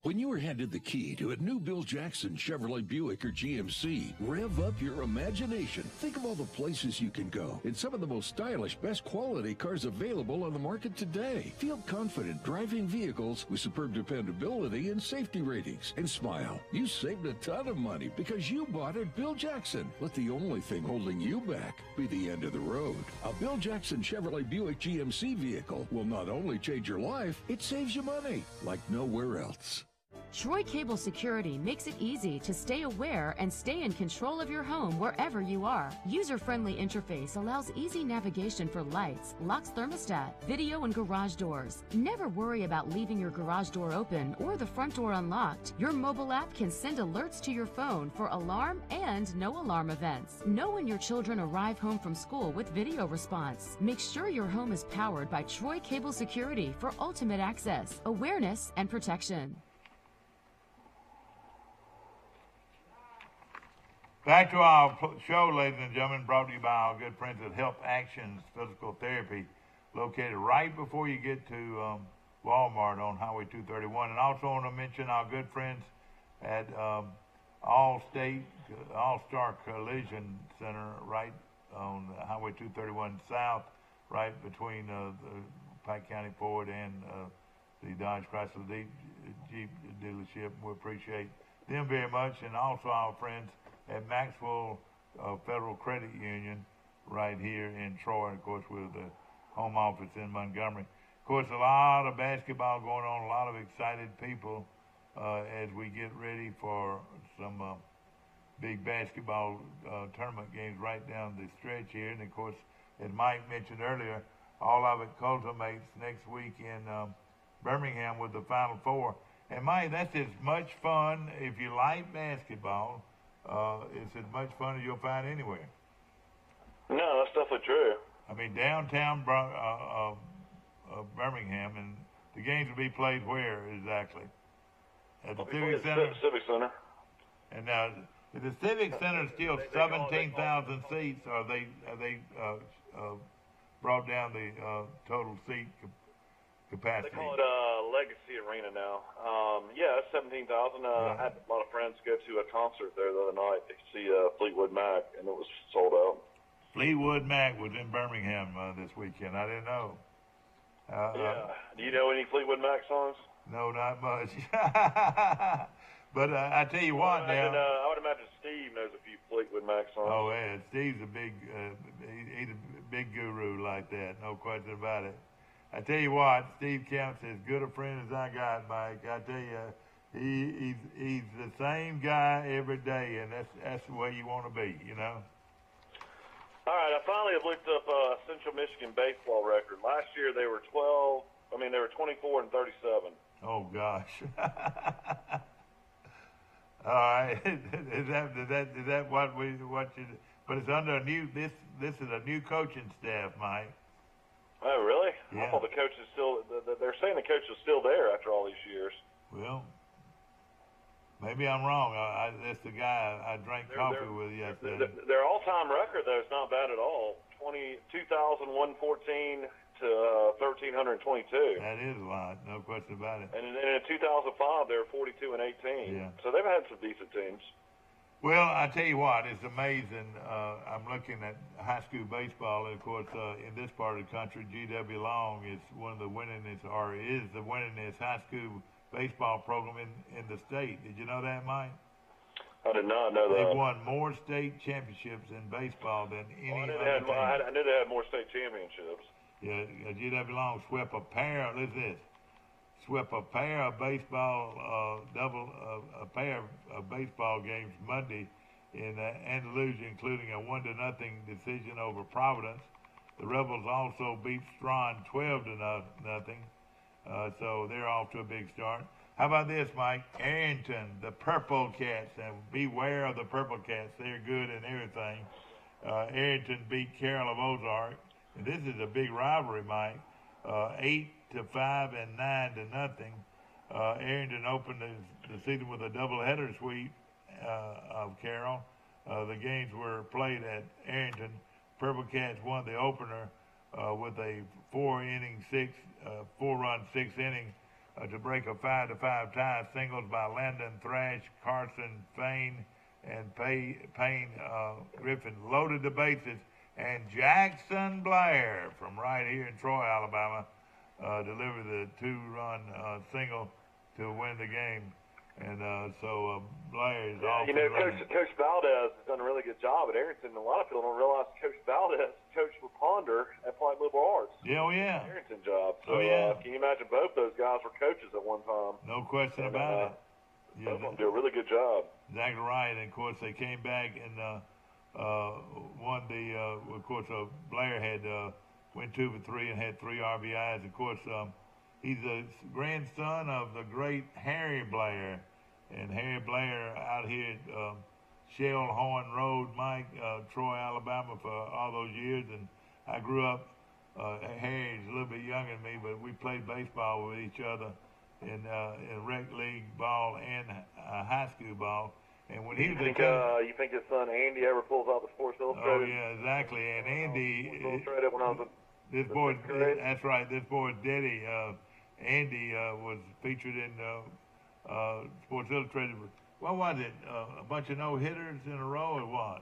When you are handed the key to a new Bill Jackson Chevrolet Buick or GMC, rev up your imagination. Think of all the places you can go in some of the most stylish, best quality cars available on the market today. Feel confident driving vehicles with superb dependability and safety ratings. And smile. You saved a ton of money because you bought at Bill Jackson. Let the only thing holding you back be the end of the road. A Bill Jackson Chevrolet Buick GMC vehicle will not only change your life, it saves you money like nowhere else. Troy Cable Security makes it easy to stay aware and stay in control of your home wherever you are. User-friendly interface allows easy navigation for lights, locks thermostat, video, and garage doors. Never worry about leaving your garage door open or the front door unlocked. Your mobile app can send alerts to your phone for alarm and no alarm events. Know when your children arrive home from school with video response. Make sure your home is powered by Troy Cable Security for ultimate access, awareness, and protection. Back to our show, ladies and gentlemen, brought to you by our good friends at Health Actions Physical Therapy, located right before you get to Walmart on Highway 231. And also want to mention our good friends at All-Star Collision Center right on Highway 231 South, right between the Pike County Ford and the Dodge Chrysler Jeep dealership. We appreciate them very much. And also our friends at Maxwell Federal Credit Union right here in Troy, of course, with the home office in Montgomery. Of course, a lot of basketball going on, a lot of excited people as we get ready for some big basketball tournament games right down the stretch here. And, of course, as Mike mentioned earlier, all of it culminates next week in Birmingham with the Final Four. And, Mike, that's as much fun, if you like basketball, it's as much fun as you'll find anywhere. No, that's definitely true. I mean, downtown Birmingham, and the games will be played where exactly? At the Civic Center? Civic Center. And now, is the Civic Center still 17,000 seats, or have they brought down the total seat capacity? They call it Legacy Arena now. Yeah, it's 17,000. I had a lot of friends go to a concert there the other night to see Fleetwood Mac, and it was sold out. Fleetwood Mac was in Birmingham this weekend. I didn't know. Yeah. Do you know any Fleetwood Mac songs? No, not much. But I tell you what, now. I would imagine Steve knows a few Fleetwood Mac songs. Oh, yeah. Steve's a big, he's a big guru like that. No question about it. I tell you what, Steve Kemp's as good a friend as I got, Mike. I tell you, he's the same guy every day, and that's the way you want to be, you know. All right, I finally have looked up Central Michigan baseball record. Last year they were 24 and 37. Oh gosh. All right. Is that what you? But it's under a new. This is a new coaching staff, Mike. Oh really? Yeah. I thought the coach is still. They're saying the coach is still there after all these years. Well, maybe I'm wrong. That's the guy I drank coffee with yesterday. Their all-time record, though, is not bad at all. 2,114 to 1,322. That is a lot, no question about it. And in 2005, they were 42 and 18. Yeah. So they've had some decent teams. Well, I tell you what, it's amazing. I'm looking at high school baseball, and of course, in this part of the country, G.W. Long is one of the winningest, or is the winningest high school baseball program in the state. Did you know that, Mike? I did not know that. They've won more state championships in baseball than any other team. I knew they had more state championships. Yeah, G.W. Long swept a pair of baseball, a pair of baseball games Monday in Andalusia, including a 1-0 decision over Providence. The Rebels also beat Strawn 12-0. So they're off to a big start. How about this, Mike? Arrington, the Purple Cats, and beware of the Purple Cats. They're good in everything. Arrington beat Carroll of Ozark. And this is a big rivalry, Mike. 8-5 and 9-0. Arrington opened the season with a doubleheader sweep of Carroll. The games were played at Arrington. Purple Cats won the opener with a 4-run 6-inning to break a 5-5 tie. Singles by Landon Thrash, Carson Fain, and Payne Griffin loaded the bases. And Jackson Blair from right here in Troy, Alabama, delivered the 2-run single to win the game. And so Blair is off. You know, Coach Valdez has done a really good job at Arrington. A lot of people don't realize Coach Valdez coached with Ponder at Point Liberal Arts. Yeah, oh yeah. Arrington job. So, yeah. Can you imagine both those guys were coaches at one time? No question about it. Yeah, both of them do a really good job. Exactly right. And of course, they came back and won the. Of course, Blair had went 2 for 3 and had 3 RBIs. Of course, he's the grandson of the great Harry Blair. And Harry Blair out here at Shellhorn Road, Mike, Troy, Alabama, for all those years. And I grew up, Harry's a little bit younger than me, but we played baseball with each other in rec league ball and high school ball. And when he was you think his son Andy ever pulls out the Sports Illustrated? Oh yeah, exactly. And Andy, Illustrated when I was this boy, that's right. This boy's daddy, Andy, was featured in Sports Illustrated. What was it? A bunch of no-hitters in a row, or what?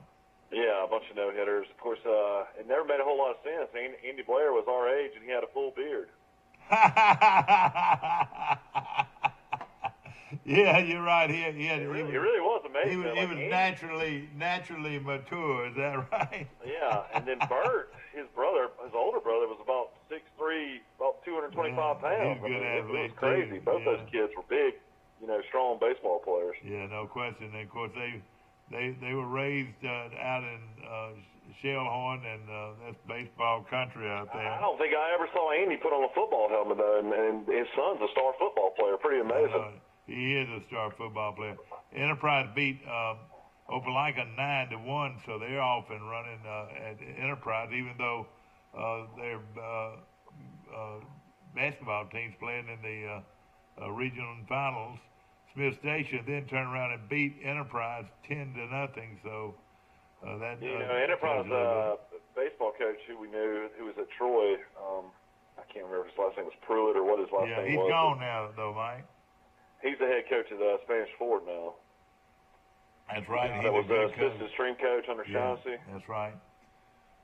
Yeah, a bunch of no-hitters. Of course, it never made a whole lot of sense. Andy Blair was our age, and he had a full beard. Yeah, you're right. He really was amazing. He was naturally mature. Is that right? Yeah, and then Bert, his older brother, was about 6'3", about 225 pounds. He's a good athlete. It was crazy. Both those kids were big, strong baseball players. Yeah, no question. And of course, they were raised out in Shellhorn, and that's baseball country out there. I don't think I ever saw Andy put on a football helmet, though, and his son's a star football player. Pretty amazing. He is a star football player. Enterprise beat Opelika 9-1, so they're off and running at Enterprise, even though their basketball team's playing in the regional finals. Smith Station then turned around and beat Enterprise 10-0. So that Enterprise baseball coach who we knew, who was at Troy, I can't remember if his last name was Pruitt or what his last name was. Yeah, he's gone now, though, Mike. He's the head coach of the Spanish Ford now. That's right. That was the assistant stream coach under Shaughnessy. That's right.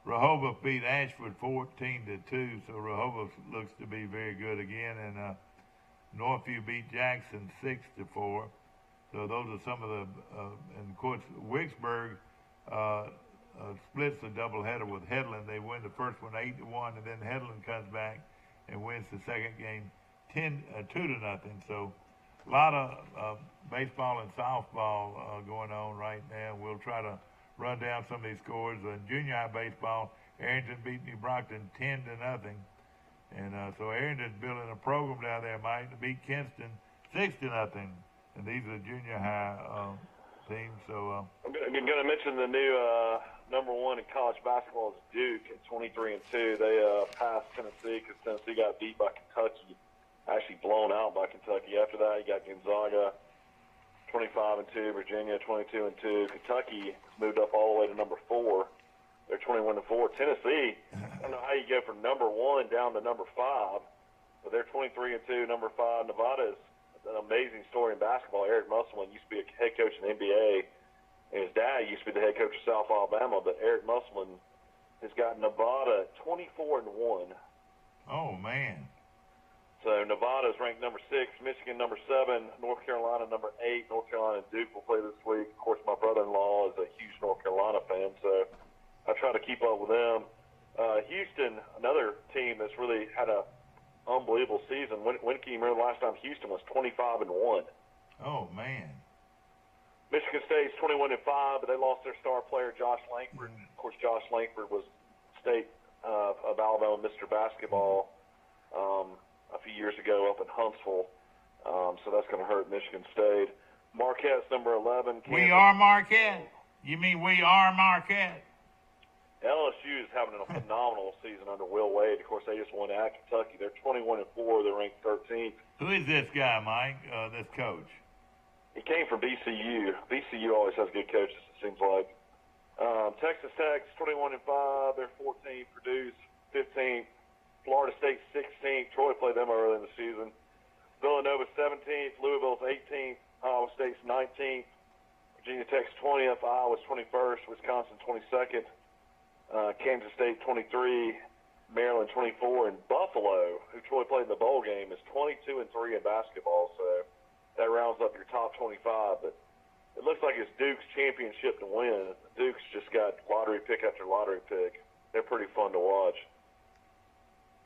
Rehoboth beat Ashford 14-2, so Rehoboth looks to be very good again. And Northview beat Jackson 6-4. So those are some of the, and of course, Wicksburg splits the doubleheader with Headland. They win the first one 8-1, and then Headland comes back and wins the second game 2-0. So a lot of baseball and softball going on right now. We'll try to run down some of these scores. In junior high baseball, Arrington beat New Brockton 10-0. And so Arrington's building a program down there, Mike, to beat Kinston 6-0. And these are junior high teams. So I'm going to mention the new number one in college basketball is Duke at 23-2. They passed Tennessee because Tennessee got beat by Kentucky. Actually blown out by Kentucky. After that, you got Gonzaga 25-2, Virginia 22-2. Kentucky moved up all the way to number 4. They're 21-4. Tennessee, I don't know how you go from number 1 down to number 5, but they're 23-2, number 5. Nevada is an amazing story in basketball. Eric Musselman used to be a head coach in the NBA, and his dad used to be the head coach of South Alabama. But Eric Musselman has got Nevada 24-1. Oh man. So Nevada is ranked number 6, Michigan number 7, North Carolina number 8. North Carolina and Duke will play this week. Of course, my brother-in-law is a huge North Carolina fan, so I try to keep up with them. Houston, another team that's really had a unbelievable season. When can you remember the last time Houston was 25-1? Oh man. Michigan State's 21-5, but they lost their star player Josh Langford. Of course, Josh Langford was state of Alabama Mr. Basketball a few years ago up in Huntsville, so that's going to hurt Michigan State. Marquette's number 11. We are Marquette? You mean we are Marquette? LSU is having a phenomenal season under Will Wade. Of course, they just won at Kentucky. They're 21-4. They're ranked 13th. Who is this guy, Mike, this coach? He came from BCU. BCU always has good coaches, it seems like. Texas Tech's 21-5. They're 14th. Purdue's 15th. Florida State 16th. Troy played them early in the season. Villanova 17th. Louisville's 18th. Iowa State's 19th. Virginia Tech's 20th. Iowa's 21st. Wisconsin 22nd. Kansas State 23. Maryland 24. And Buffalo, who Troy played in the bowl game, is 22-3 in basketball. So that rounds up your top 25. But it looks like it's Duke's championship to win. Duke's just got lottery pick after lottery pick. They're pretty fun to watch.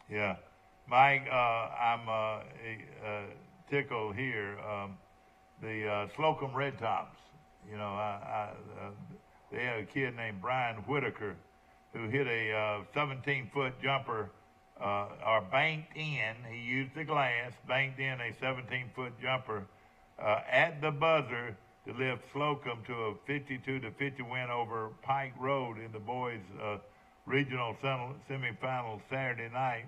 Yeah. Mike, I'm tickled here. The Slocum Red Tops, they had a kid named Brian Whitaker who hit a 17-foot jumper or banked in. He used the glass, banked in a 17-foot jumper at the buzzer to lift Slocum to a 52-50 win over Pike Road in the boys' regional semifinals Saturday night.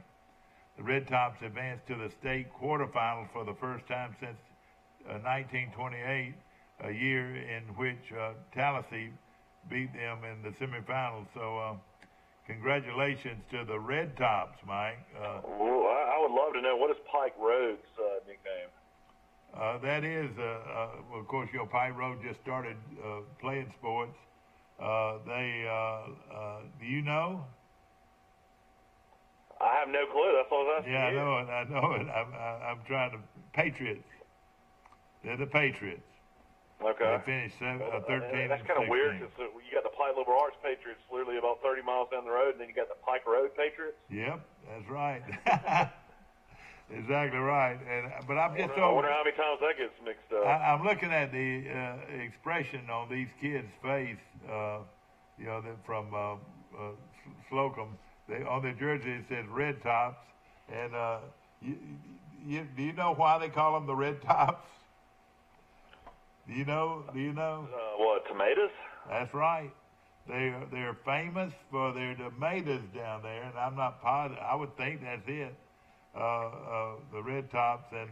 The Red Tops advanced to the state quarterfinals for the first time since 1928. a year in which Tallahassee beat them in the semifinals. So congratulations to the Red Tops, Mike. I would love to know, what is Pike Road's nickname? That is, well, of course, Pike Road just started playing sports. Do you know? I have no clue. That's what I was asking Yeah, you. I know it. I'm trying to. Patriots. They're the Patriots. Okay. They finished 13. That's kind of weird because you got the Pike Liberal Arts Patriots literally about 30 miles down the road, and then you got the Pike Road Patriots. Yep, that's right. Exactly right. But I'm just. I wonder how many times that gets mixed up. I'm looking at the expression on these kids' face. From Slocum. On their jersey it says Red Tops, and do you know why they call them the Red Tops? Do you know? What, tomatoes? That's right. They're famous for their tomatoes down there, and I'm not positive. I would think that's it. The Red Tops, and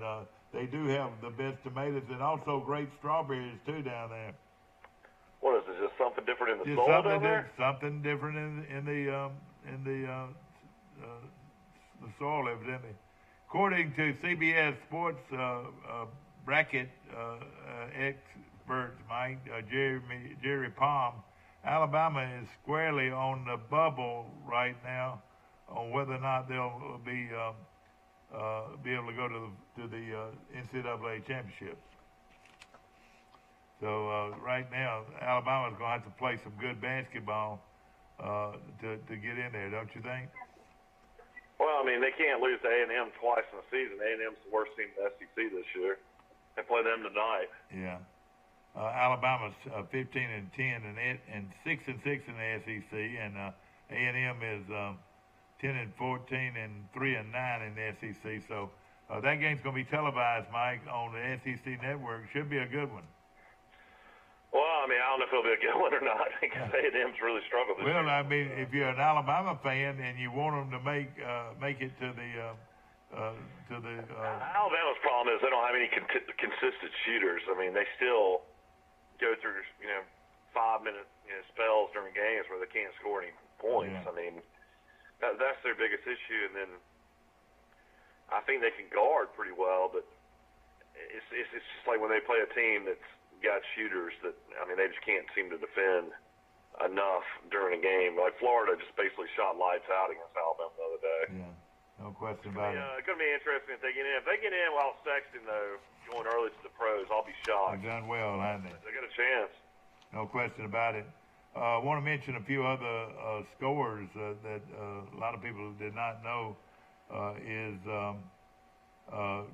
they do have the best tomatoes, and also great strawberries too down there. What is it? Just something different in the Just soil down there? Something different in the soil, evidently. According to CBS Sports bracket experts, Mike, Jerry Palm, Alabama is squarely on the bubble right now on whether or not they'll be able to go to the NCAA championships. So right now, Alabama's going to have to play some good basketball to get in there, don't you think? Well, I mean, they can't lose to A&M twice in a season. A&M's the worst team in the SEC this year. They play them tonight. Yeah. Alabama's 15-10 and 6-6 in the SEC, and A&M is 10-14 and 3-9 in the SEC. So that game's going to be televised, Mike, on the SEC network. Should be a good one. Well, I mean, I don't know if it'll be a good one or not. I think A&M's really struggled this year. Well, I mean, if you're an Alabama fan and you want them to make it to the Alabama's problem is they don't have any consistent shooters. I mean, they still go through 5-minute spells during games where they can't score any points. Yeah. I mean, that's their biggest issue. And then I think they can guard pretty well, but it's just like when they play a team that's got shooters that, I mean, they just can't seem to defend enough during a game. Like Florida just basically shot lights out against Alabama the other day. Yeah, no question about it. It's going to be interesting if they get in. If they get in while Sexton, though, going early to the pros, I'll be shocked. They've done well, haven't they? They got a chance. No question about it. I want to mention a few other scores that a lot of people did not know is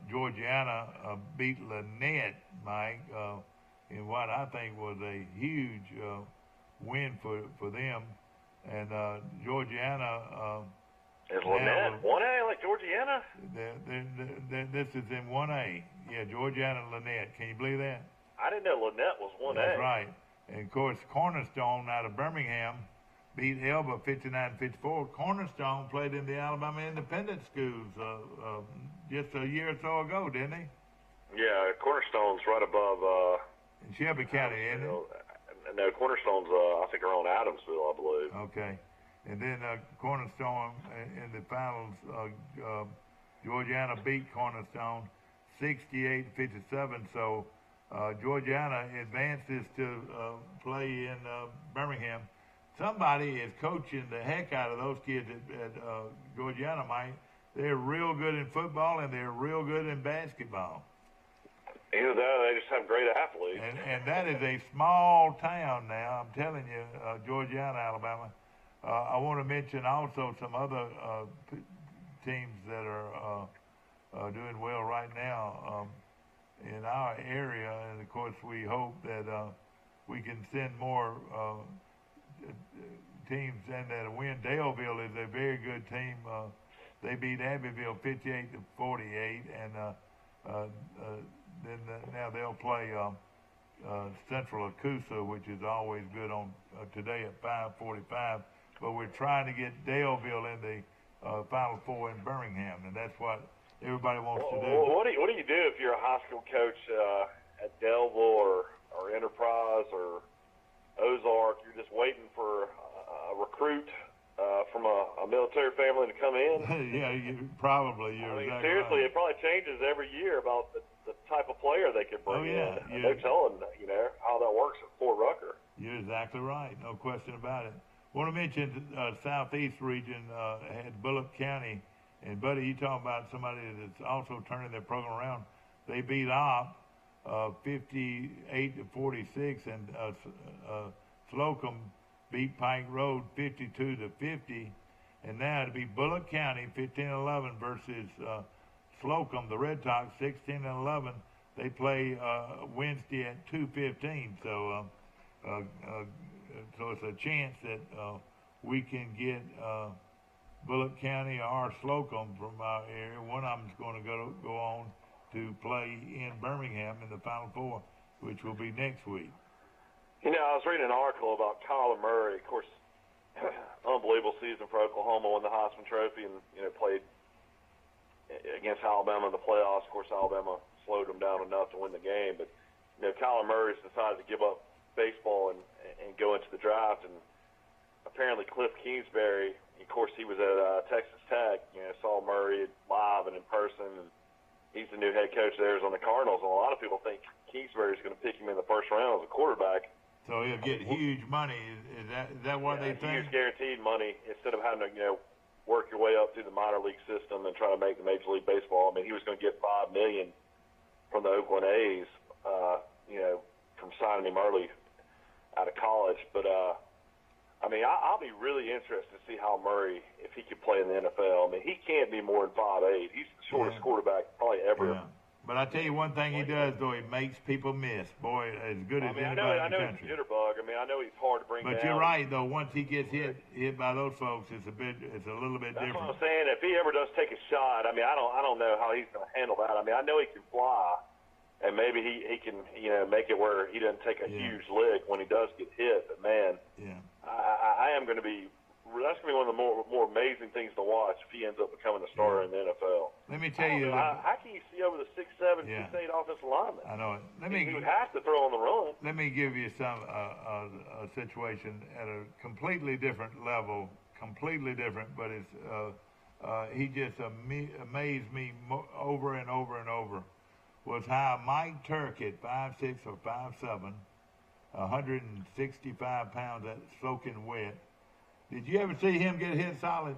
Georgiana beat Lynette, Mike, in what I think was a huge win for them. And Georgiana... is Lynette 1A like Georgiana? This is in 1A. Yeah, Georgiana and Lynette. Can you believe that? I didn't know Lynette was 1A. That's right. And, of course, Cornerstone out of Birmingham beat Elba 59-54. Cornerstone played in the Alabama Independent Schools just a year or so ago, didn't he? Yeah, Cornerstone's right above... in Shelby County, isn't it? No, Cornerstone's, I think, around Adamsville, I believe. Okay. And then Cornerstone in the finals, Georgiana beat Cornerstone 68-57. So Georgiana advances to play in Birmingham. Somebody is coaching the heck out of those kids at Georgiana, Mike. They're real good in football and they're real good in basketball. Either that, they just have great athletes. And that is a small town now, I'm telling you, Georgiana, Alabama. I want to mention also some other teams that are doing well right now in our area. And, of course, we hope that we can send more teams in that win. Daleville is a very good team. They beat Abbeville 58-48, and then now they'll play Central Acusa, which is always good on today at 5:45. But we're trying to get Daleville in the Final Four in Birmingham, and that's what everybody wants to do. What do you do if you're a high school coach at Daleville or or Enterprise or Ozark. You're just waiting for a recruit from a military family to come in. Yeah, probably. You're exactly seriously, right. it probably changes every year about the type of player they could bring in. And they're telling, how that works at Fort Rucker. You're exactly right. No question about it. I want to mention Southeast region had Bullock County. And, Buddy, you talking about somebody that's also turning their program around. They beat Op 58-46, and Slocum beat Pike Road 52-50. And now it'll be Bullock County 15-11 versus Slocum, the Red Sox, 16-11. They play Wednesday at 2:15. So it's a chance that we can get Bullock County or Slocum from our area. One of them's going to go on to play in Birmingham in the Final Four, which will be next week. I was reading an article about Kyler Murray. Of course, unbelievable season for Oklahoma, won the Heisman Trophy, and played against Alabama in the playoffs. Of course, Alabama slowed them down enough to win the game. But Kyler Murray's decided to give up baseball and go into the draft. And apparently, Cliff Kingsbury, of course, he was at Texas Tech. Saw Murray live and in person, and he's the new head coach of the Arizona Cardinals. And a lot of people think Kingsbury's going to pick him in the first round as a quarterback. So he'll get huge money. Is that what they think? Huge guaranteed money instead of having to work your way up through the minor league system and try to make the Major League Baseball. I mean, he was going to get $5 million from the Oakland A's, from signing him early out of college. But I'll be really interested to see how Murray, if he could play in the NFL. I mean, he can't be more than 5'8". He's the shortest quarterback probably ever. Yeah. But I tell you one thing he does, though, he makes people miss. Boy, as good as anybody in the country. He's a jitterbug. I know he's hard to bring down. But you're right, though. Once he gets hit by those folks, it's a little bit different. That's what I'm saying. If he ever does take a shot, I don't know how he's going to handle that. I know he can fly, and maybe he can make it where he doesn't take a huge lick when he does get hit. But man, I am going to be. That's going to be one of the more amazing things to watch if he ends up becoming a starter in the NFL. Let me tell you. How can you see over the 6'7", 6'8" offensive lineman? I know it. He would have to throw on the run. Let me give you a situation at a completely different level, but it's he just amazed me over and over and over. Was how Mike Turk at 5'6" or 5'7", 165 pounds, that soaking wet. Did you ever see him get hit solid?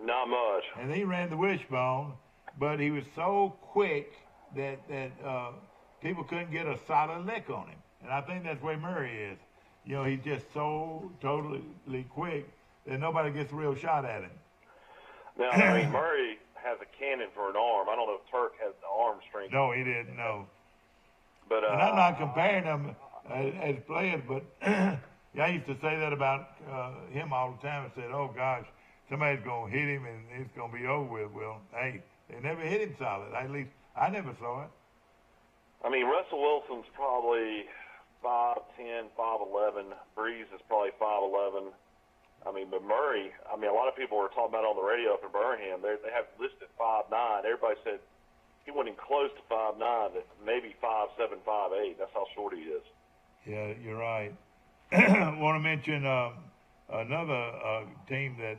Not much. And he ran the wishbone, but he was so quick that people couldn't get a solid lick on him. And I think that's the way Murray is. He's just so totally quick that nobody gets a real shot at him. Now, Murray has a cannon for an arm. I don't know if Turk has the arm strength. No, he didn't, no. But, and I'm not comparing them as players, but I used to say that about him all the time. I said, oh, gosh, somebody's going to hit him and it's going to be over with. Well, hey, they never hit him solid. At least I never saw it. Russell Wilson's probably 5'10", 5'11". Breeze is probably 5'11". But Murray, a lot of people were talking about on the radio up in Birmingham. They have listed 5'9". Everybody said he wasn't even close to 5'9", but maybe 5'7", 5'8". That's how short he is. Yeah, you're right. I want to mention another team that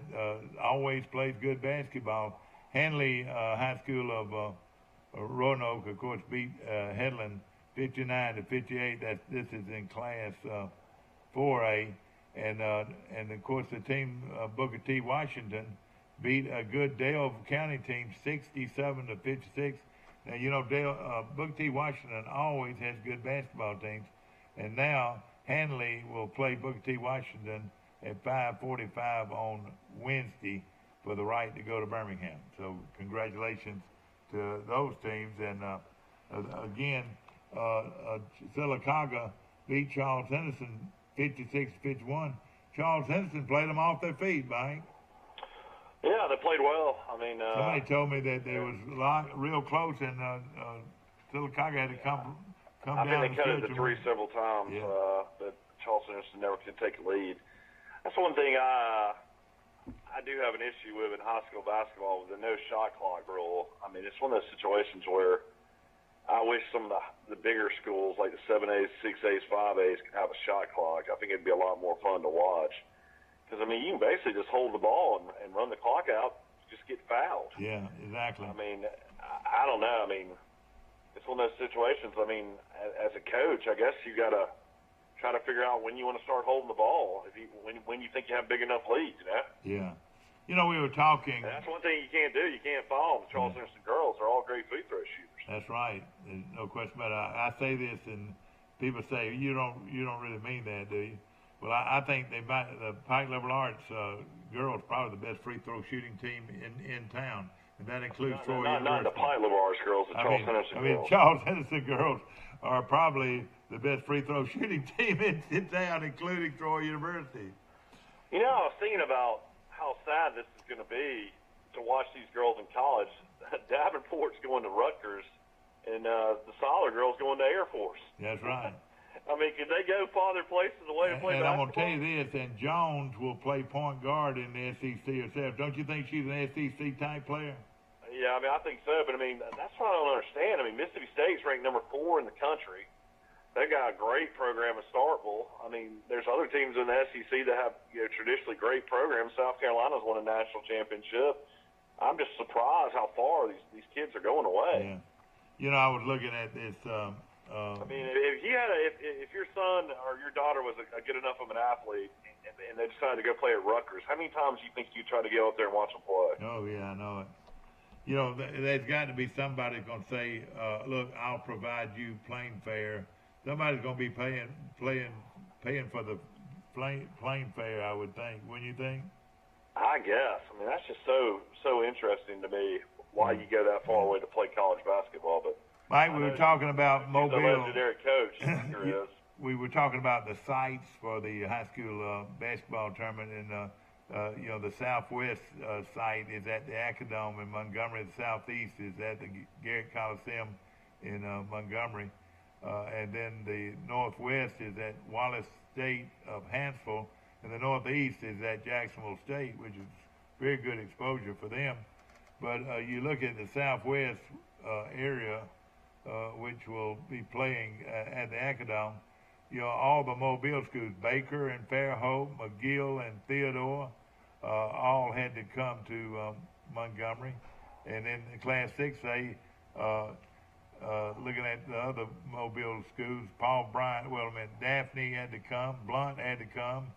always plays good basketball. Hanley High School of Roanoke, of course, beat Headland 59-58. This is in Class 4A, and of course the team Booker T. Washington beat a good Dale County team 67-56. Now Booker T. Washington always has good basketball teams, and now Hanley will play Booker T. Washington at 5:45 on Wednesday for the right to go to Birmingham. So congratulations to those teams. And again, Sylacauga beat Charles Henderson 56-51. Charles Henderson played them off their feet, Mike. Yeah, they played well. Somebody told me that there was real close, and Sylacauga had to come I down. think they cut it to 3 several times, but Charles Henderson never could take a lead. That's one thing I do have an issue with in high school basketball, with the no shot clock rule. It's one of those situations where I wish some of the bigger schools, like the 7As, 6As, 5As, could have a shot clock. I think it'd be a lot more fun to watch. Because, I mean, you can basically just hold the ball and run the clock out, just get fouled. Yeah, exactly. I mean, I don't know. I mean, it's one of those situations. I mean, as a coach, I guess you got to try to figure out when you want to start holding the ball, when you think you have big enough leads, you know? Yeah. You know, we were talking. And that's one thing you can't do. You can't foul the Charles Anderson girls. They're all great free throw shooters. That's right. There's no question about it. I say this, and people say, you don't really mean that, do you? Well, I think the Pike Liberal Arts girls probably the best free throw shooting team in town, and that includes Troy University. Not the Pike Liberal Arts girls, the Charles Henderson girls. I mean, Charles Henderson girls are probably the best free throw shooting team in town, including Troy University. You know, I was thinking about how sad this is going to be to watch these girls in college. Davenport's going to Rutgers, and the Soller girls going to Air Force. That's right. I mean, could they go farther places away to play basketball? And I'm going to tell you this, and Jones will play point guard in the SEC herself. Don't you think she's an SEC-type player? Yeah, I mean, I think so. But, I mean, that's what I don't understand. I mean, Mississippi State's ranked number 4 in the country. They've got a great program at Starkville. I mean, there's other teams in the SEC that have traditionally great programs. South Carolina's won a national championship. I'm just surprised how far these kids are going away. Yeah. You know, I was looking at this I mean, if your son or your daughter was a good enough of an athlete and they decided to go play at Rutgers, how many times do you think you try to go up there and watch them play? Oh, yeah, I know it. You know, there's got to be somebody going to say, look, I'll provide you plane fare. Somebody's going to be paying for the plane fare, I would think. Wouldn't you think? I guess. I mean, that's just so interesting to me why you go that far away to play college basketball, but Mike, we were talking about Mobile. The legendary coach, sure is. We were talking about the sites for the high school basketball tournament, and you know, the Southwest site is at the Acadome in Montgomery. The Southeast is at the Garrett Coliseum in Montgomery, and then the Northwest is at Wallace State of Hansville, and the Northeast is at Jacksonville State, which is very good exposure for them. But you look at the Southwest area, which will be playing at the Acadome, you know, all the Mobile schools, Baker and Fairhope, McGill and Theodore, all had to come to Montgomery. And then in Class 6A, looking at the other Mobile schools, Paul Bryant, Daphne had to come, Blunt had to come,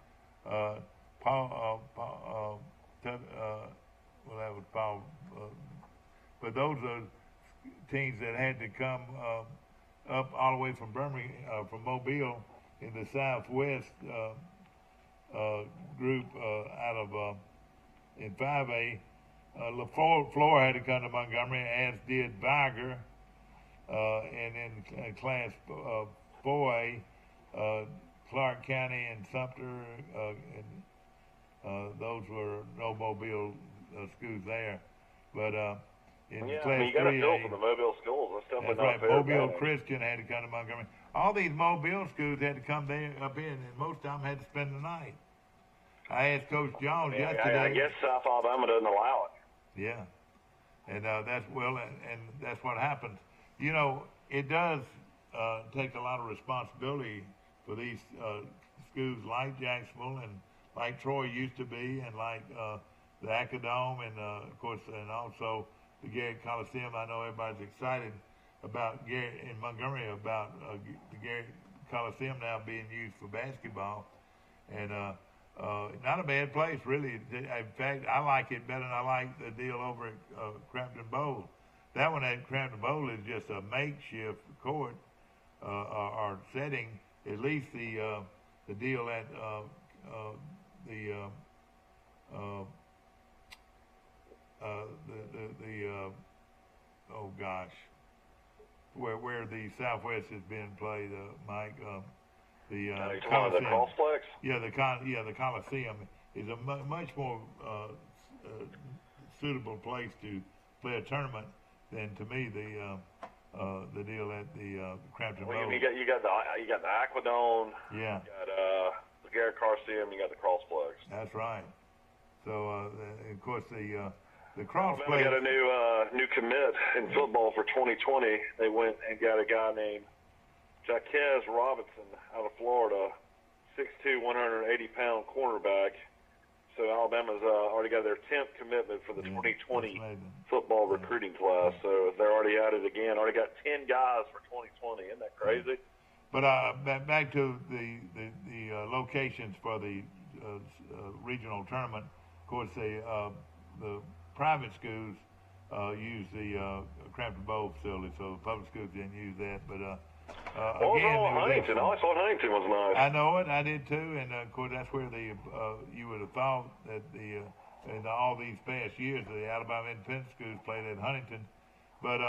that was Paul, but those are teams that had to come up all the way from Birmingham, from Mobile in the Southwest group out of in 5A. LaFleur had to come to Montgomery, as did Viger, and in Class 4A, Clark County and Sumter, and those were no Mobile schools there, but in Class 3A, you got to feel for the Mobile schools. That's definitely that's not right. fair. Mobile Christian had to come to Montgomery. All these Mobile schools had to come there up in, and most of them had to spend the night. I asked Coach Jones yesterday. I guess South Alabama doesn't allow it. Yeah, and and that's what happens. You know, it does take a lot of responsibility for these schools like Jacksonville and like Troy used to be, and like the Acadome, and of course, and also the Garrett Coliseum. I know everybody's excited about Garrett in Montgomery about the Garrett Coliseum now being used for basketball, and not a bad place, really. In fact, I like it better than I like the deal over at Crampton Bowl. That one at Crampton Bowl is just a makeshift court or setting. At least the deal at where the Southwest has been played, Mike. The Coliseum. The Crossplex? Yeah, the Coliseum is a much more suitable place to play a tournament than, to me, the deal at the Crampton Bowl. You got the Aquadome. Yeah. You got the Garrett Coliseum. You got the Crossplex. That's right. So of course the crossplay. We got a new commit in football for 2020. They went and got a guy named Jaquez Robinson out of Florida, 6'2", 180-pound cornerback. So Alabama's already got their 10th commitment for the 2020 football recruiting class. So they're already at it again. Already got 10 guys for 2020. Isn't that crazy? But back to the locations for the regional tournament. Of course, the private schools use the Crampton Bowl facility, so the public schools didn't use that. But again, Huntington. I always thought Huntington was nice. I know it. I did too. And of course, that's where you would have thought that in all these past years the Alabama independent schools played at Huntington. But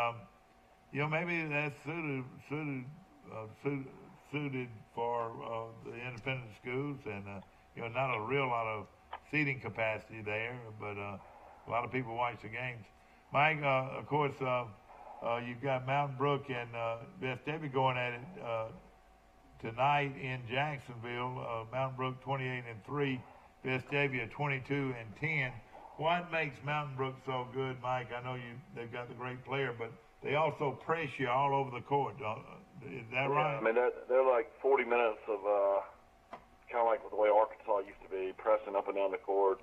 maybe that's suited for the independent schools, and not a real lot of seating capacity there, but a lot of people watch the games. Mike, of course, you've got Mountain Brook and Vestavia going at it tonight in Jacksonville. Mountain Brook 28-3, Vestavia 22-10. What makes Mountain Brook so good, Mike? I know they've got the great player, but they also press you all over the court. Is that right? I mean, they're like 40 minutes of kind of like the way Arkansas used to be, pressing up and down the court.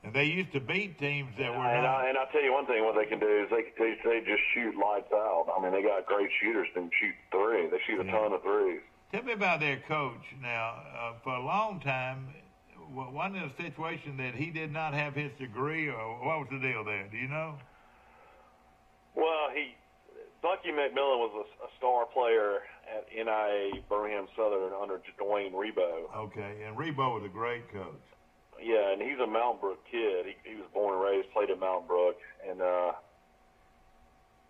And they used to beat teams that were and I'll tell you one thing, what they can do is they just shoot lights out. I mean, they got great shooters that can shoot three. They shoot a ton of threes. Tell me about their coach now. For a long time, wasn't it a situation that he did not have his degree, or what was the deal there? Do you know? Well, Bucky McMillan was a star player at NIA Birmingham Southern under Dwayne Rebo. Okay, and Rebo was a great coach. Yeah, and he's a Mountain Brook kid. He was born and raised, played at Mountain Brook, and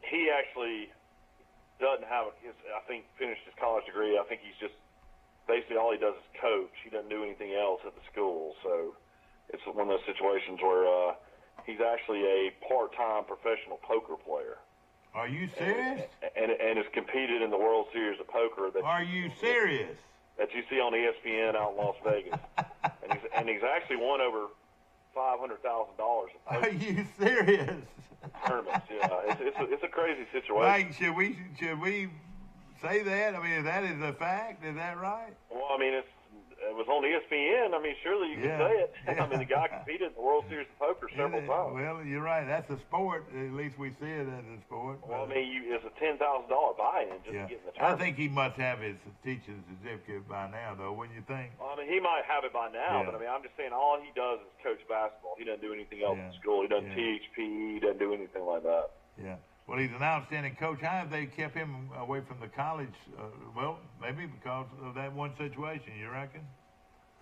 he actually doesn't have I think, finished his college degree. I think he's just basically all he does is coach. He doesn't do anything else at the school. So it's one of those situations where he's actually a part-time professional poker player. Are you serious? And has competed in the World Series of Poker. Are you serious? That you see on ESPN out in Las Vegas. and he's actually won over $500,000. Are you serious? Tournaments, yeah. It's a crazy situation. Mike, should we say that? I mean, that is a fact. Is that right? Well, I mean, it was on ESPN. I mean, surely you can say it. Yeah. I mean, the guy competed in the World Series of Poker several times. Well, you're right. That's a sport. At least we see it as a sport. Well, I mean, it's a $10,000 buy-in just to get in the tournament. I think he must have his teacher's certificate by now, though, wouldn't you think? Well, I mean, he might have it by now, but I mean, I'm just saying all he does is coach basketball. He doesn't do anything else in school. He doesn't teach PE. He doesn't do anything like that. Yeah. Well, he's an outstanding coach. How have they kept him away from the college? Well, maybe because of that one situation, you reckon?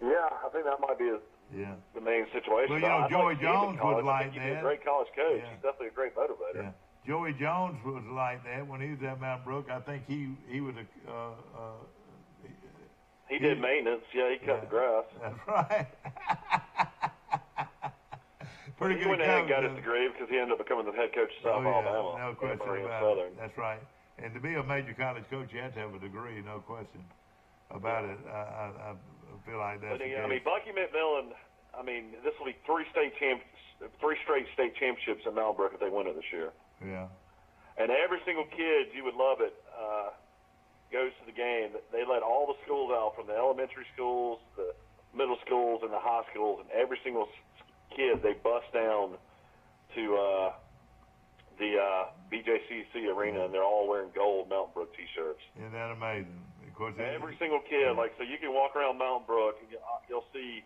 Yeah, I think that might be the main situation. Well, Joey Jones was like that. He's a great college coach. He's definitely a great motivator. Yeah. Joey Jones was like that when he was at Mount Brook. I think he was he did maintenance. Yeah, he cut the grass. That's right. Pretty good. He went ahead and got his degree because he ended up becoming the head coach of South Alabama. No question about it. That's right. And to be a major college coach, you have to have a degree. No question about it. I feel like that's. But, I mean, Bucky McMillan. I mean, this will be three straight state championships in Mountain Brook if they win it this year. Yeah. And every single kid, you would love it, goes to the game. They let all the schools out, from the elementary schools, the middle schools, and the high schools, and every single kid, they bust down to the BJCC arena, and they're all wearing gold Mountain Brook T-shirts. Isn't that amazing? Of course, every single kid, so you can walk around Mountain Brook, and you'll see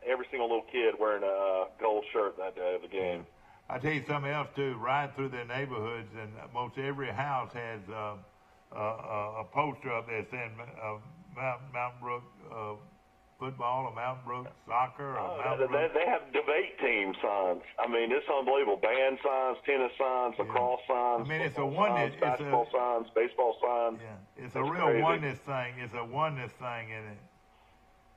every single little kid wearing a gold shirt that day of the game. I tell you something else too. Right through their neighborhoods, and most every house has a poster up there saying Mountain Brook football, or Mountain Brook soccer, or Mountain Brook. They have debate team signs. I mean, it's unbelievable. Band signs, tennis signs, lacrosse signs. I mean, it's a oneness. Basketball signs, baseball signs. Yeah, it's a real oneness thing. It's a oneness thing in it.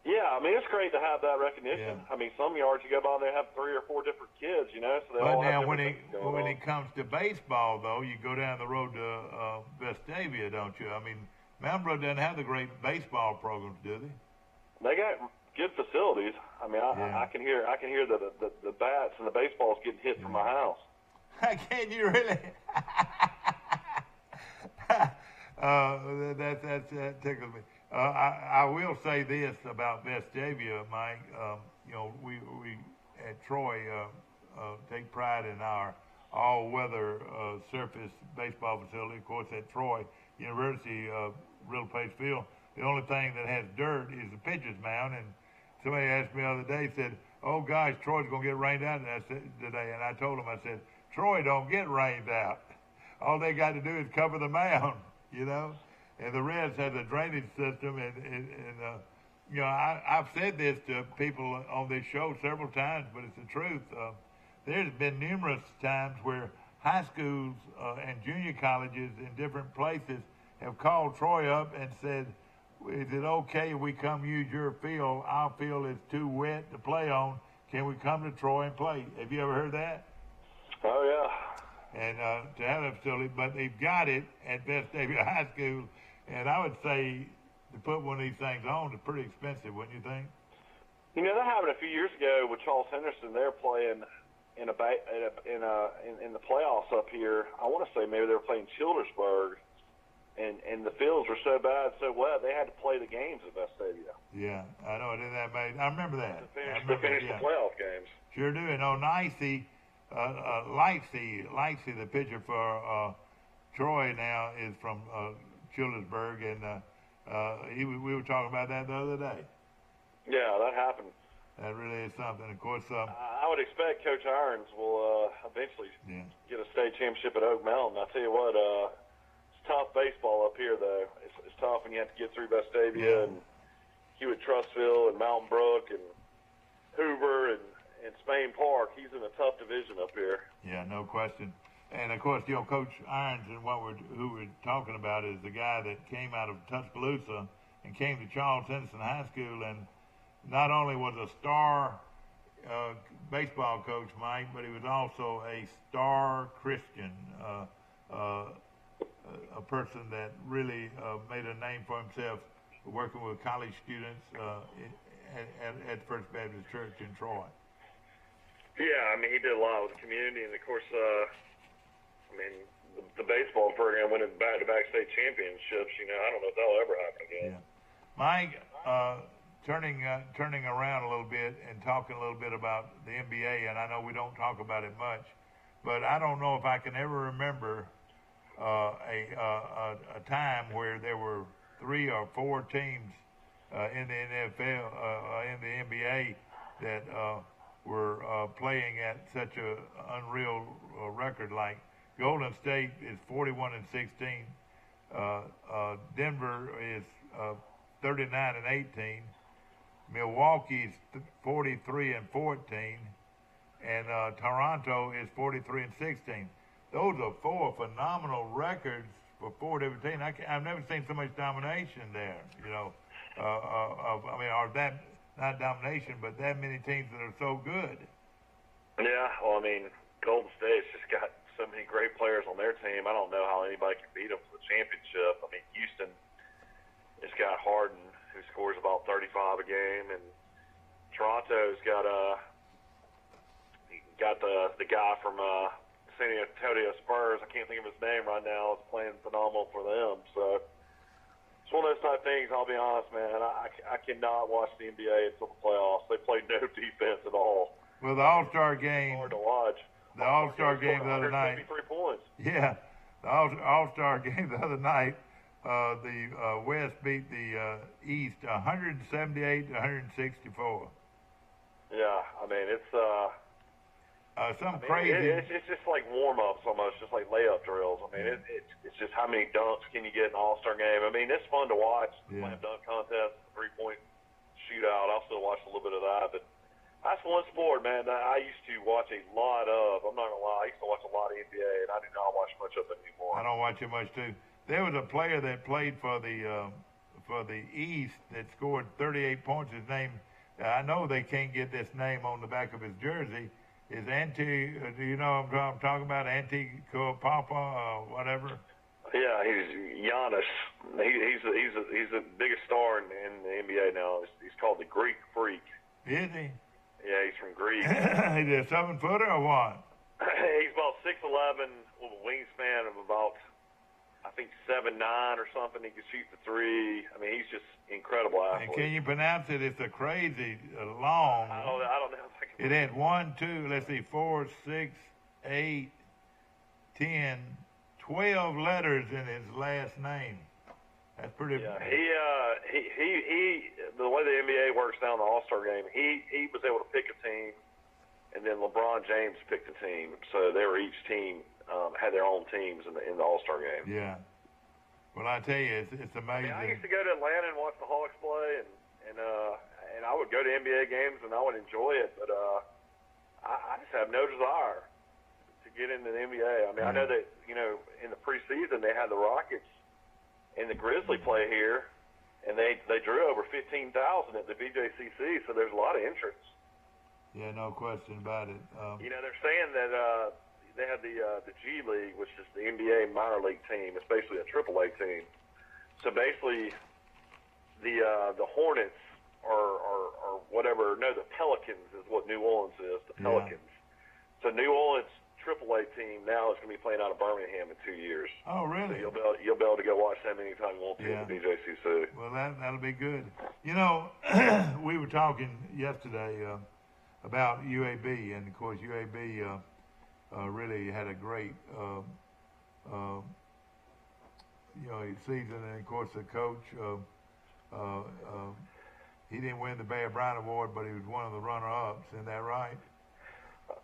Yeah, I mean, it's great to have that recognition. Yeah. I mean, some yards you go by, they have 3 or 4 different kids, so they all have different things going on. When it comes to baseball, though, you go down the road to Vestavia, don't you? I mean, Mountain Brook doesn't have the great baseball programs, do they? They got good facilities. I mean, I can hear the bats and the baseballs getting hit from my house. Can you really? That tickles me. I will say this about Vestavia, Mike. We at Troy take pride in our all-weather surface baseball facility. Of course, at Troy University, Real Pace Field, the only thing that has dirt is the pitcher's mound. And somebody asked me the other day, said, "Oh gosh, Troy's gonna get rained out today." And I told him, I said, "Troy don't get rained out. All they got to do is cover the mound, you know." And the Reds has a drainage system, and I've said this to people on this show several times, but it's the truth. There's been numerous times where high schools and junior colleges in different places have called Troy up and said, "Is it okay if we come use your field? Our field is too wet to play on. Can we come to Troy and play?" Have you ever heard that? Oh, yeah. And to have a facility, but they've got it at Vestavia High School, and I would say to put one of these things on is pretty expensive, wouldn't you think? You know, that happened a few years ago with Charles Henderson. They're playing in the playoffs up here. I want to say maybe they were playing Childersburg, and the fields were so bad, so wet, they had to play the games at Vestavia. Yeah, I know. I remember that. To finish the playoff games. Sure do. And Nicey, Lightsey, the pitcher for Troy now, is from Childersburg, and we were talking about that the other day. Yeah, that happened. That really is something. Of course, I would expect Coach Irons will eventually get a state championship at Oak Mountain. I tell you what, it's tough baseball up here, though. It's tough when you have to get through Vestavia and Hewitt-Trussville and Mountain Brook and Hoover and Spain Park. He's in a tough division up here. Yeah, no question. And of course, Coach Irons and who we're talking about is the guy that came out of Tuscaloosa and came to Charles Henderson High School, and not only was a star baseball coach, Mike, but he was also a star Christian, a person that really made a name for himself working with college students at First Baptist Church in Troy. Yeah, I mean, he did a lot with the community, and of course, the baseball program winning back-to-back state championships. I don't know if that'll ever happen again. Yeah. Mike, turning around a little bit and talking a little bit about the NBA, and I know we don't talk about it much, but I don't know if I can ever remember a time where there were 3 or 4 teams in the NFL, in the NBA that were playing at such a unreal record. Like Golden State is 41-16, Denver is 39-18, Milwaukee's 43-14, and Toronto is 43-16. Those are 4 phenomenal records for 4 different teams. I've never seen so much domination there. Or that, not domination, but that many teams that are so good. Yeah, well, Golden State's just got so many great players on their team. I don't know how anybody can beat them for the championship. Houston has got Harden, who scores about 35 a game, and Toronto's got the guy from San Antonio Spurs. I can't think of his name right now. It's playing phenomenal for them. So it's one of those type of things. I'll be honest, man. I cannot watch the NBA until the playoffs. They play no defense at all. Well, the All-Star game. Hard to watch. The All-Star game the other night. 173 points. Yeah, the All-Star game the other night. The West beat the East 178-164. Yeah, it's crazy. It's just like warm-ups almost, just like layup drills. It's just how many dunks can you get in an All-Star game. It's fun to watch. Yeah. Slam dunk contest, 3-point shootout. I'll still watch a little bit of that, but that's one sport, man, that I used to watch a lot of. I'm not going to lie. I used to watch a lot of NBA, and I do not watch much of it anymore. I don't watch it much, too. There was a player that played for the East that scored 38 points. His name, I know they can't get this name on the back of his jersey, is do you know what I'm talking about? Antico Papa or whatever? Yeah, he's Giannis. He's the biggest star in the NBA now. He's called the Greek Freak. Is he? Yeah, he's from Greece. Is he a 7-footer or what? He's about 6'11", with a wingspan of about, I think, 7'9" or something. He can shoot the three. I mean, he's just incredible athlete. And can you pronounce it? It's a crazy long. I don't know if I can. It had 1, 2, let's see, 4, 6, 8, 10, 12 letters in his last name. That's pretty. Yeah, he. The way the NBA works now in the All-Star game, he was able to pick a team, and then LeBron James picked a team. So they were each team had their own teams in the All-Star game. Yeah. Well, I tell you, it's amazing. I used to go to Atlanta and watch the Hawks play, and I would go to NBA games and I would enjoy it, but I just have no desire to get into the NBA. I mean, I know that in the preseason they had the Rockets and the Grizzlies play here, and they drew over 15,000 at the BJCC, so there's a lot of interest. Yeah, no question about it. They're saying that they had the G League, which is the NBA minor league team. It's basically a AAA team. So basically, the Hornets or whatever. No, the Pelicans is what New Orleans is. The Pelicans. So New Orleans AAA team now is going to be playing out of Birmingham in 2 years. Oh, really? So you'll be able to go watch them anytime you want to at the BJCC. Well, that'll be good. We were talking yesterday about UAB, and of course UAB really had a great season, and of course the coach he didn't win the Bear Bryant Award, but he was one of the runner-ups. Isn't that right?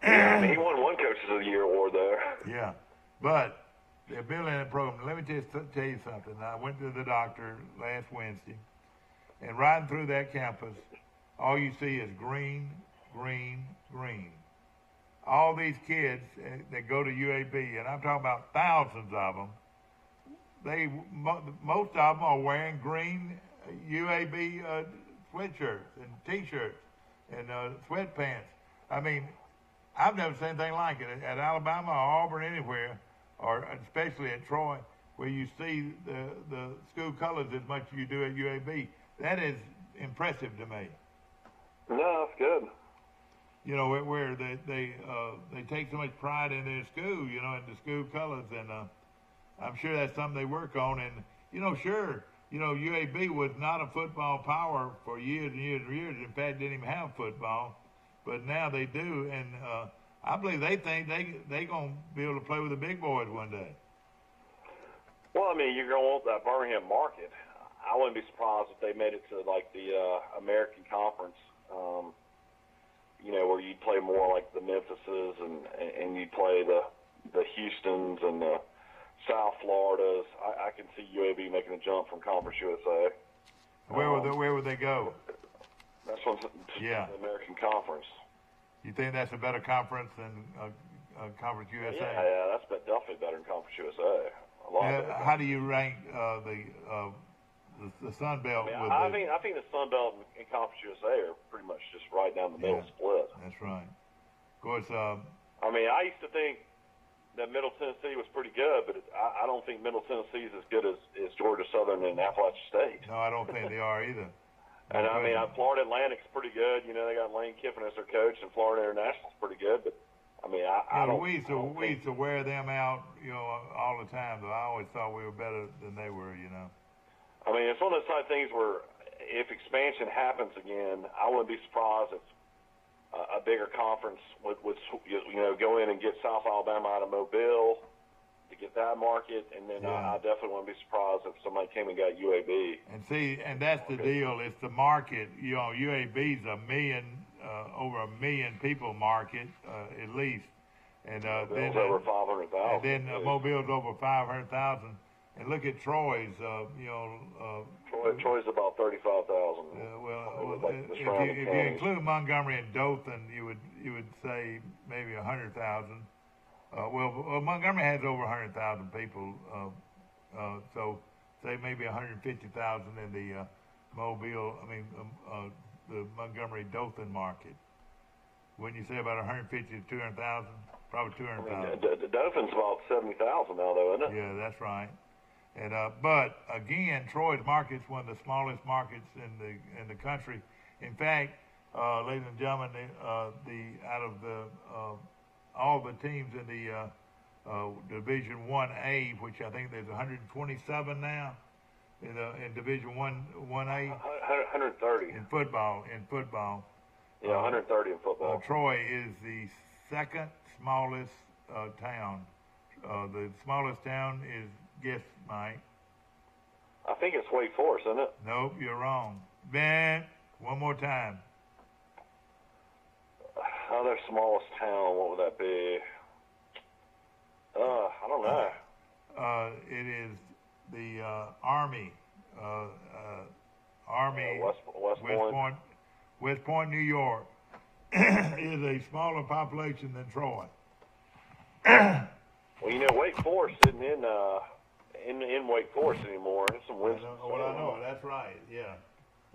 Yeah, I mean, he won one Coaches of the Year award there. Yeah, but they're building a program. Let me just tell you something. I went to the doctor last Wednesday, and riding through that campus, all you see is green, green, green. All these kids that go to UAB, and I'm talking about thousands of them, most of them are wearing green UAB sweatshirts and T-shirts and sweatpants. I mean, I've never seen anything like it at Alabama or Auburn, anywhere, or especially at Troy, where you see the school colors as much as you do at UAB. That is impressive to me. No, that's good. Where they take so much pride in their school, in the school colors, and I'm sure that's something they work on. And UAB was not a football power for years and years and years. In fact, didn't even have football. But now they do, and I believe they think they're going to be able to play with the big boys one day. Well, I mean, you're going to want that Birmingham market. I wouldn't be surprised if they made it to, like, the American Conference, where you'd play more like the Memphises and you'd play the Houstons and the South Floridas. I can see UAB making a jump from Conference USA. Where would they go? That's what's the American Conference. You think that's a better conference than Conference USA? Yeah, that's definitely better than Conference USA. A lot better. How do you rank the Sun Belt? I think the Sun Belt and Conference USA are pretty much just right down the middle split. That's right. Of course. I mean, I used to think that Middle Tennessee was pretty good, but I don't think Middle Tennessee is as good as Georgia Southern and Appalachian State. No, I don't think they are either. And I mean, Florida Atlantic's pretty good. They got Lane Kiffin as their coach, and Florida International's pretty good. But I mean, I don't. We used to wear them out, all the time. Though I always thought we were better than they were. I mean, it's one of those type of things where if expansion happens again, I wouldn't be surprised if a bigger conference would go in and get South Alabama out of Mobile to get that market, and then I definitely wouldn't be surprised if somebody came and got UAB. And that's the deal. It's the market. UAB's over a million people market at least, and then over 500,000. And then Mobile's over 500,000. And look at Troy's. Troy's about 35,000. If you include Montgomery and Dothan, you would say maybe 100,000. Well, Montgomery has over 100,000 people, so say maybe 150,000 in the the Montgomery-Dothan market. Wouldn't you say about 150 to 200,000? Probably 200,000. Dothan's about 70,000 now, though, isn't it? Yeah, that's right. And but again, Troy's market's one of the smallest markets in the country. In fact, ladies and gentlemen, out of the all the teams in the Division 1A, which I think there's 127 now in Division 1A. 130 in football. Yeah, 130 in football. Troy is the second smallest town. The smallest town is, guess, Mike? I think it's Wake Forest, isn't it? Nope, you're wrong. Ben, one more time. Their smallest town, what would that be? I don't know. It is the Army. West Point, New York, is a smaller population than Troy. Well, you know, Wake Forest isn't in Wake Forest anymore. It's some Winston. Well, I know. That's right. Yeah,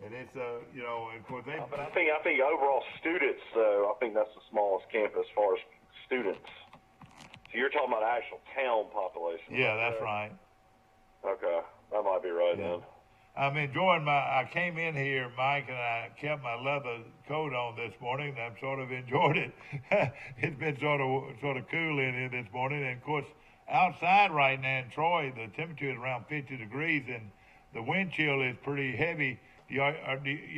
and it's you know, of course they. But I think overall students, though, I think that's the smallest campus as far as students. So you're talking about actual town population. Yeah, that's right. Okay, that might be right then. I'm enjoying I came in here, Mike, and I kept my leather coat on this morning, and I've sort of enjoyed it. It's been sort of cool in here this morning, and of course, outside right now in Troy, the temperature is around 50 degrees, and the wind chill is pretty heavy. Y'all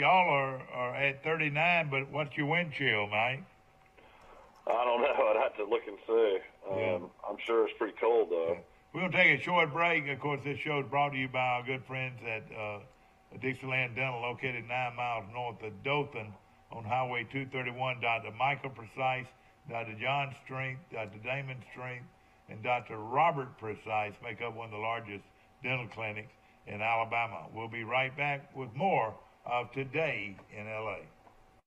are at 39, but what's your wind chill, Mike? I don't know. I'd have to look and see. I'm sure it's pretty cold, though. Yeah. We're going to take a short break. Of course, this show is brought to you by our good friends at Dixieland Dental, located 9 miles north of Dothan on Highway 231. Dr. Michael Precise, Dr. John Strength, Dr. Damon Strength, and Dr. Robert Precise make up one of the largest dental clinics in Alabama. We'll be right back with more of Today in L.A.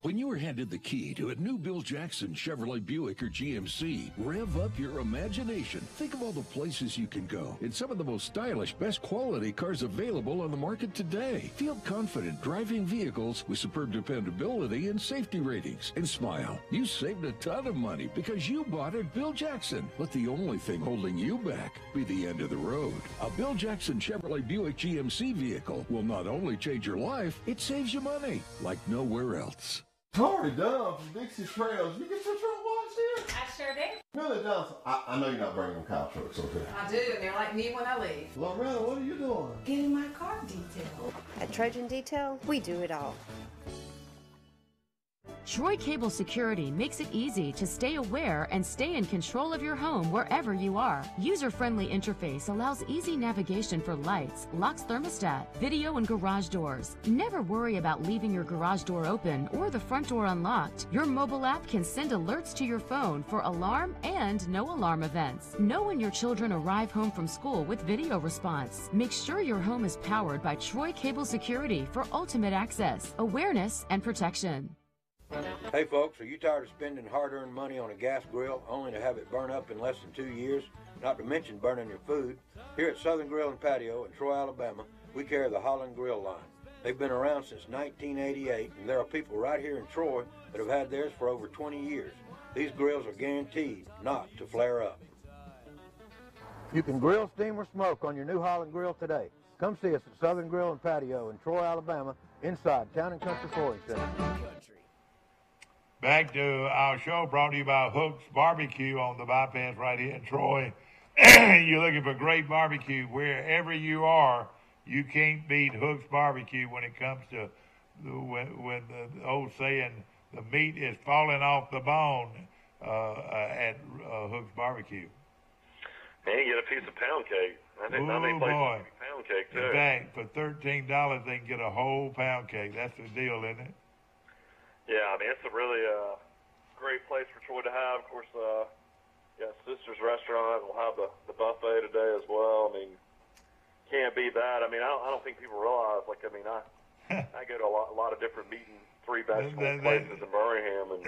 When you are handed the key to a new Bill Jackson Chevrolet Buick or GMC, rev up your imagination. Think of all the places you can go in some of the most stylish, best quality cars available on the market today. Feel confident driving vehicles with superb dependability and safety ratings. And smile, you saved a ton of money because you bought at Bill Jackson. Let the only thing holding you back be the end of the road. A Bill Jackson Chevrolet Buick GMC vehicle will not only change your life, it saves you money like nowhere else. Tori Dunn from Dixie Trails. You get your truck washed here? I sure did. Millie Johnson, I know you're not bringing them cow trucks over here. I do, and they're like me when I leave. Loretta, what are you doing? Getting my car detailed. At Trojan Detail, we do it all. Troy Cable Security makes it easy to stay aware and stay in control of your home wherever you are. User-friendly interface allows easy navigation for lights, locks thermostat, video, and garage doors. Never worry about leaving your garage door open or the front door unlocked. Your mobile app can send alerts to your phone for alarm and no alarm events. Know when your children arrive home from school with video response. Make sure your home is powered by Troy Cable Security for ultimate access, awareness, and protection. Hey folks, are you tired of spending hard-earned money on a gas grill only to have it burn up in less than 2 years, not to mention burning your food? Here at Southern Grill and Patio in Troy, Alabama, we carry the Holland Grill line. They've been around since 1988, and there are people right here in Troy that have had theirs for over 20 years. These grills are guaranteed not to flare up. You can grill, steam, or smoke on your new Holland Grill today. Come see us at Southern Grill and Patio in Troy, Alabama, inside Town and Country Flooring Center. Back to our show brought to you by Hook's Barbecue on the bypass right here in Troy. You're looking for great barbecue wherever you are. You can't beat Hook's Barbecue when it comes to when the old saying, the meat is falling off the bone at Hook's Barbecue. And you get a piece of pound cake. I think not many places do pound cake too. In fact, for $13 they can get a whole pound cake. That's the deal, isn't it? Yeah, I mean, it's a really great place for Troy to have. Of course, Sister's Restaurant will have the buffet today as well. I mean, can't beat that. I mean, I don't think people realize, like, I mean, I go to a lot of different meat and three vegetable places in Birmingham, and,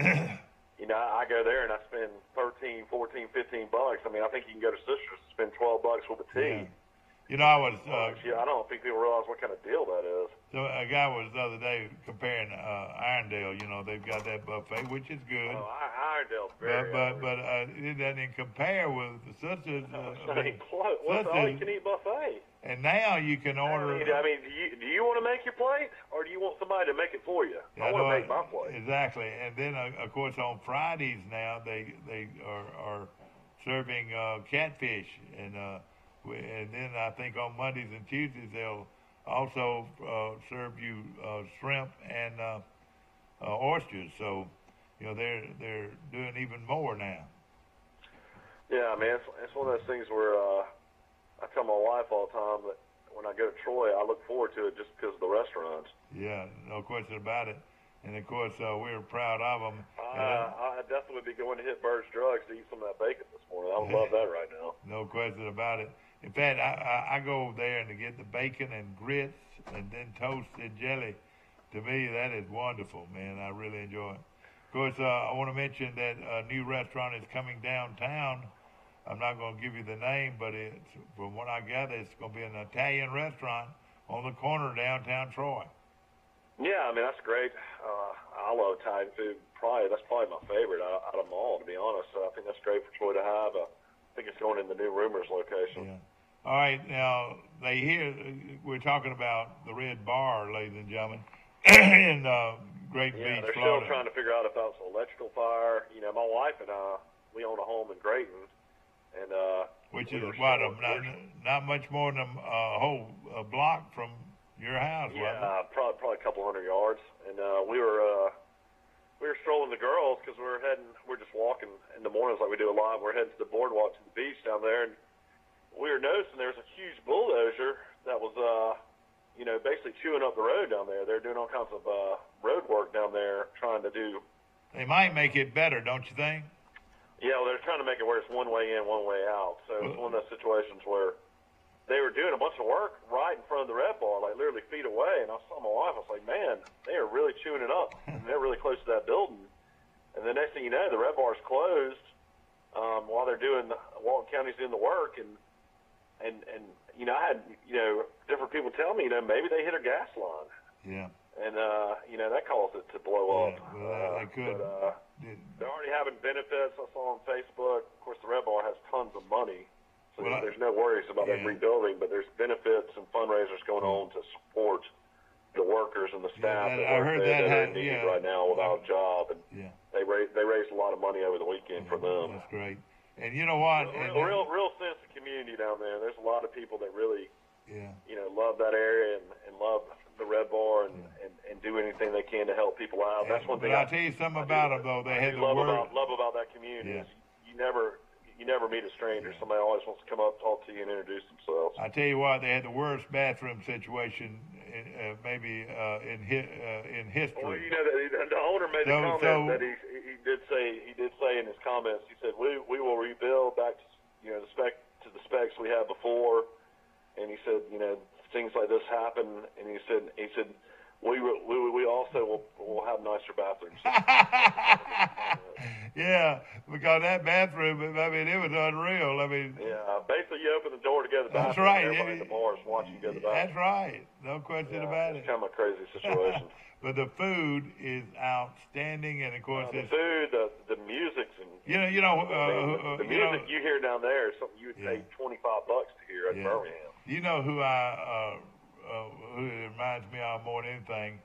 you know, I go there and I spend $13, $14, $15. I mean, I think you can go to Sister's and spend $12 with a tea. Yeah. You know, I was... I don't think people realize what kind of deal that is. So a guy was the other day comparing Irondale. You know, they've got that buffet, which is good. Oh, Irondale's very. But it doesn't compare with the sisters. What's the all-you-can-eat buffet? And now you can order. I mean, do you want to make your plate, or do you want somebody to make it for you? I want to make my plate. Exactly. And then, of course, on Fridays now they are serving catfish, and then I think on Mondays and Tuesdays they'll also serve you shrimp and oysters. So, you know, they're doing even more now. Yeah, man, it's one of those things where I tell my wife all the time that when I go to Troy, I look forward to it just because of the restaurants. Yeah, no question about it. And, of course, we're proud of them. I definitely would be going to hit Bird's Drugs to eat some of that bacon this morning. I would love that right now. No question about it. In fact, I go over there and to get the bacon and grits and then toasted jelly. To me, that is wonderful, man. I really enjoy it. Of course, I want to mention that a new restaurant is coming downtown. I'm not going to give you the name, but it's, from what I gather, it's going to be an Italian restaurant on the corner of downtown Troy. Yeah, I mean, that's great. I love Italian food. That's probably my favorite out of them all, to be honest. So I think that's great for Troy to have. I think it's going in the new Rumors location. Yeah. All right, now, we're talking about the Red Bar, ladies and gentlemen, in Great Beach, they're Florida. still trying to figure out if that was an electrical fire. You know, my wife and I, we own a home in Grayton. And, which is what, not much more than a whole block from your house, wasn't it? Probably a couple hundred yards. And we were strolling the girls because we're just walking in the mornings like we do a lot. We're heading to the boardwalk to the beach down there, and we were noticing there's a huge bulldozer that was, basically chewing up the road down there. They're doing all kinds of road work down there, trying to do. They might make it better, don't you think? Yeah, well, they're trying to make it where it's one way in, one way out. So it's one of those situations where they were doing a bunch of work right in front of the Red Bar, like literally feet away. And I saw my wife. I was like, man, they are really chewing it up. And they're really close to that building. And the next thing you know, the Red Bar's closed while they're Walton County's doing the work. And I had, different people tell me, maybe they hit a gas line. Yeah. And, that caused it to blow up. Well, they could. But, they're already having benefits. I saw on Facebook. Of course, the Red Bar has tons of money, so there's no worries about them rebuilding. But there's benefits and fundraisers going on to support the workers and the staff that are in need right now without a job. And they raised a lot of money over the weekend for them. That's great. And you know what? Real sense of community down there. There's a lot of people that really, love that area and love the Red Bar and do anything they can to help people out. That's one thing. But I'll tell you something about them, though. They had the love about that community. You never meet a stranger. Somebody always wants to come up, talk to you, and introduce themselves. I tell you what, they had the worst bathroom situation maybe in history. Well, the owner made the comment that he did say in his comments. He said we will rebuild back to the specs we had before, and he said things like this happen, and he said we also will have nicer bathrooms. Yeah, because that bathroom, it was unreal. Basically you open the door to go to the bathroom. That's right. Everybody in the bar is watching you go to the bathroom. That's right. No question about it. It's kind of a crazy situation. But the food is outstanding, and of course the food, the music's and the music you hear down there is something you would pay $25 to hear in Birmingham. You know who who it reminds me of more than anything,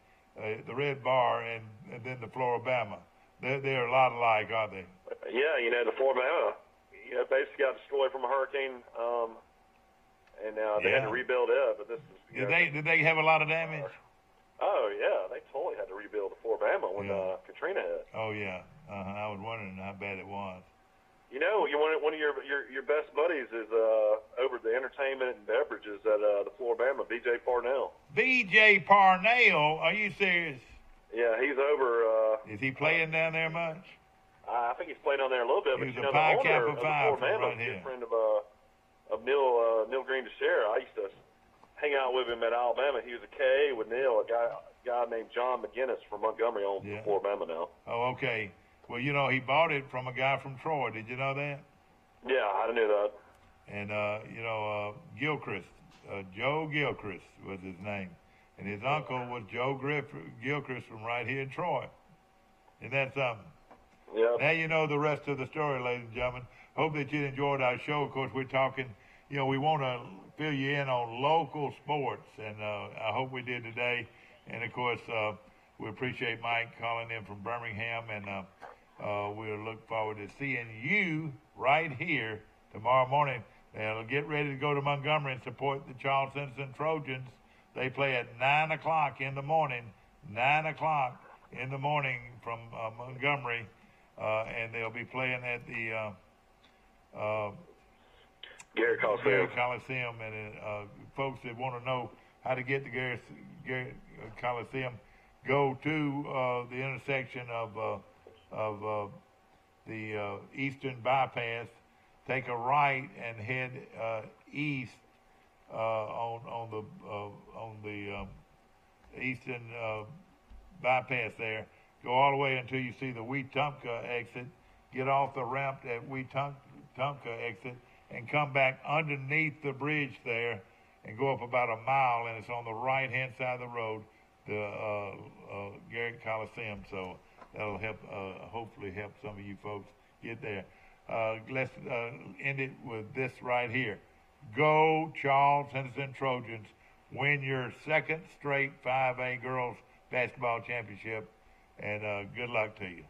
the Red Bar and then the Floribama. They're a lot alike, aren't they? Yeah, the Floribama, basically got destroyed from a hurricane, and they had to rebuild it. But this is did they have a lot of damage? Oh yeah, they totally had to rebuild the Floribama when Katrina hit. Oh yeah, I was wondering how bad it was. One of your best buddies is over the entertainment and beverages at the Floribama, B.J. Parnell. B.J. Parnell? Are you serious? Yeah, he's over. Is he playing down there much? I think he's playing down there a little bit. He's but a the owner Kappa of the 5 Floribama right is a here. good friend of Neil Green DeShera. I used to hang out with him at Alabama. He was a KA with Neil, a guy named John McGinnis from Montgomery owns the Floribama now. Oh, okay. Well, he bought it from a guy from Troy. Did you know that? Yeah, I knew that. And, Gilchrist, Joe Gilchrist was his name. and his uncle was Joe Gilchrist from right here in Troy. Isn't that something? Yeah. Now you know the rest of the story, ladies and gentlemen. Hope that you enjoyed our show. Of course, we're talking, we want to fill you in on local sports, and I hope we did today. And, of course, we appreciate Mike calling in from Birmingham, and we'll look forward to seeing you right here tomorrow morning. And get ready to go to Montgomery and support the Charles Henderson Trojans. They play at 9 o'clock in the morning, 9 o'clock in the morning from Montgomery, and they'll be playing at the Garrett Coliseum. And folks that want to know how to get to Garrett Coliseum, go to the intersection of the Eastern Bypass, take a right and head east on the Eastern Bypass there. Go all the way until you see the Wetumpka exit. Get off the ramp at Wetumpka exit and come back underneath the bridge there and go up about a mile, and it's on the right-hand side of the road, the Garrett Coliseum. So that'll help, hopefully help some of you folks get there. Let's end it with this right here. Go Charles Henderson Trojans. Win your second straight 5A girls basketball championship, and good luck to you.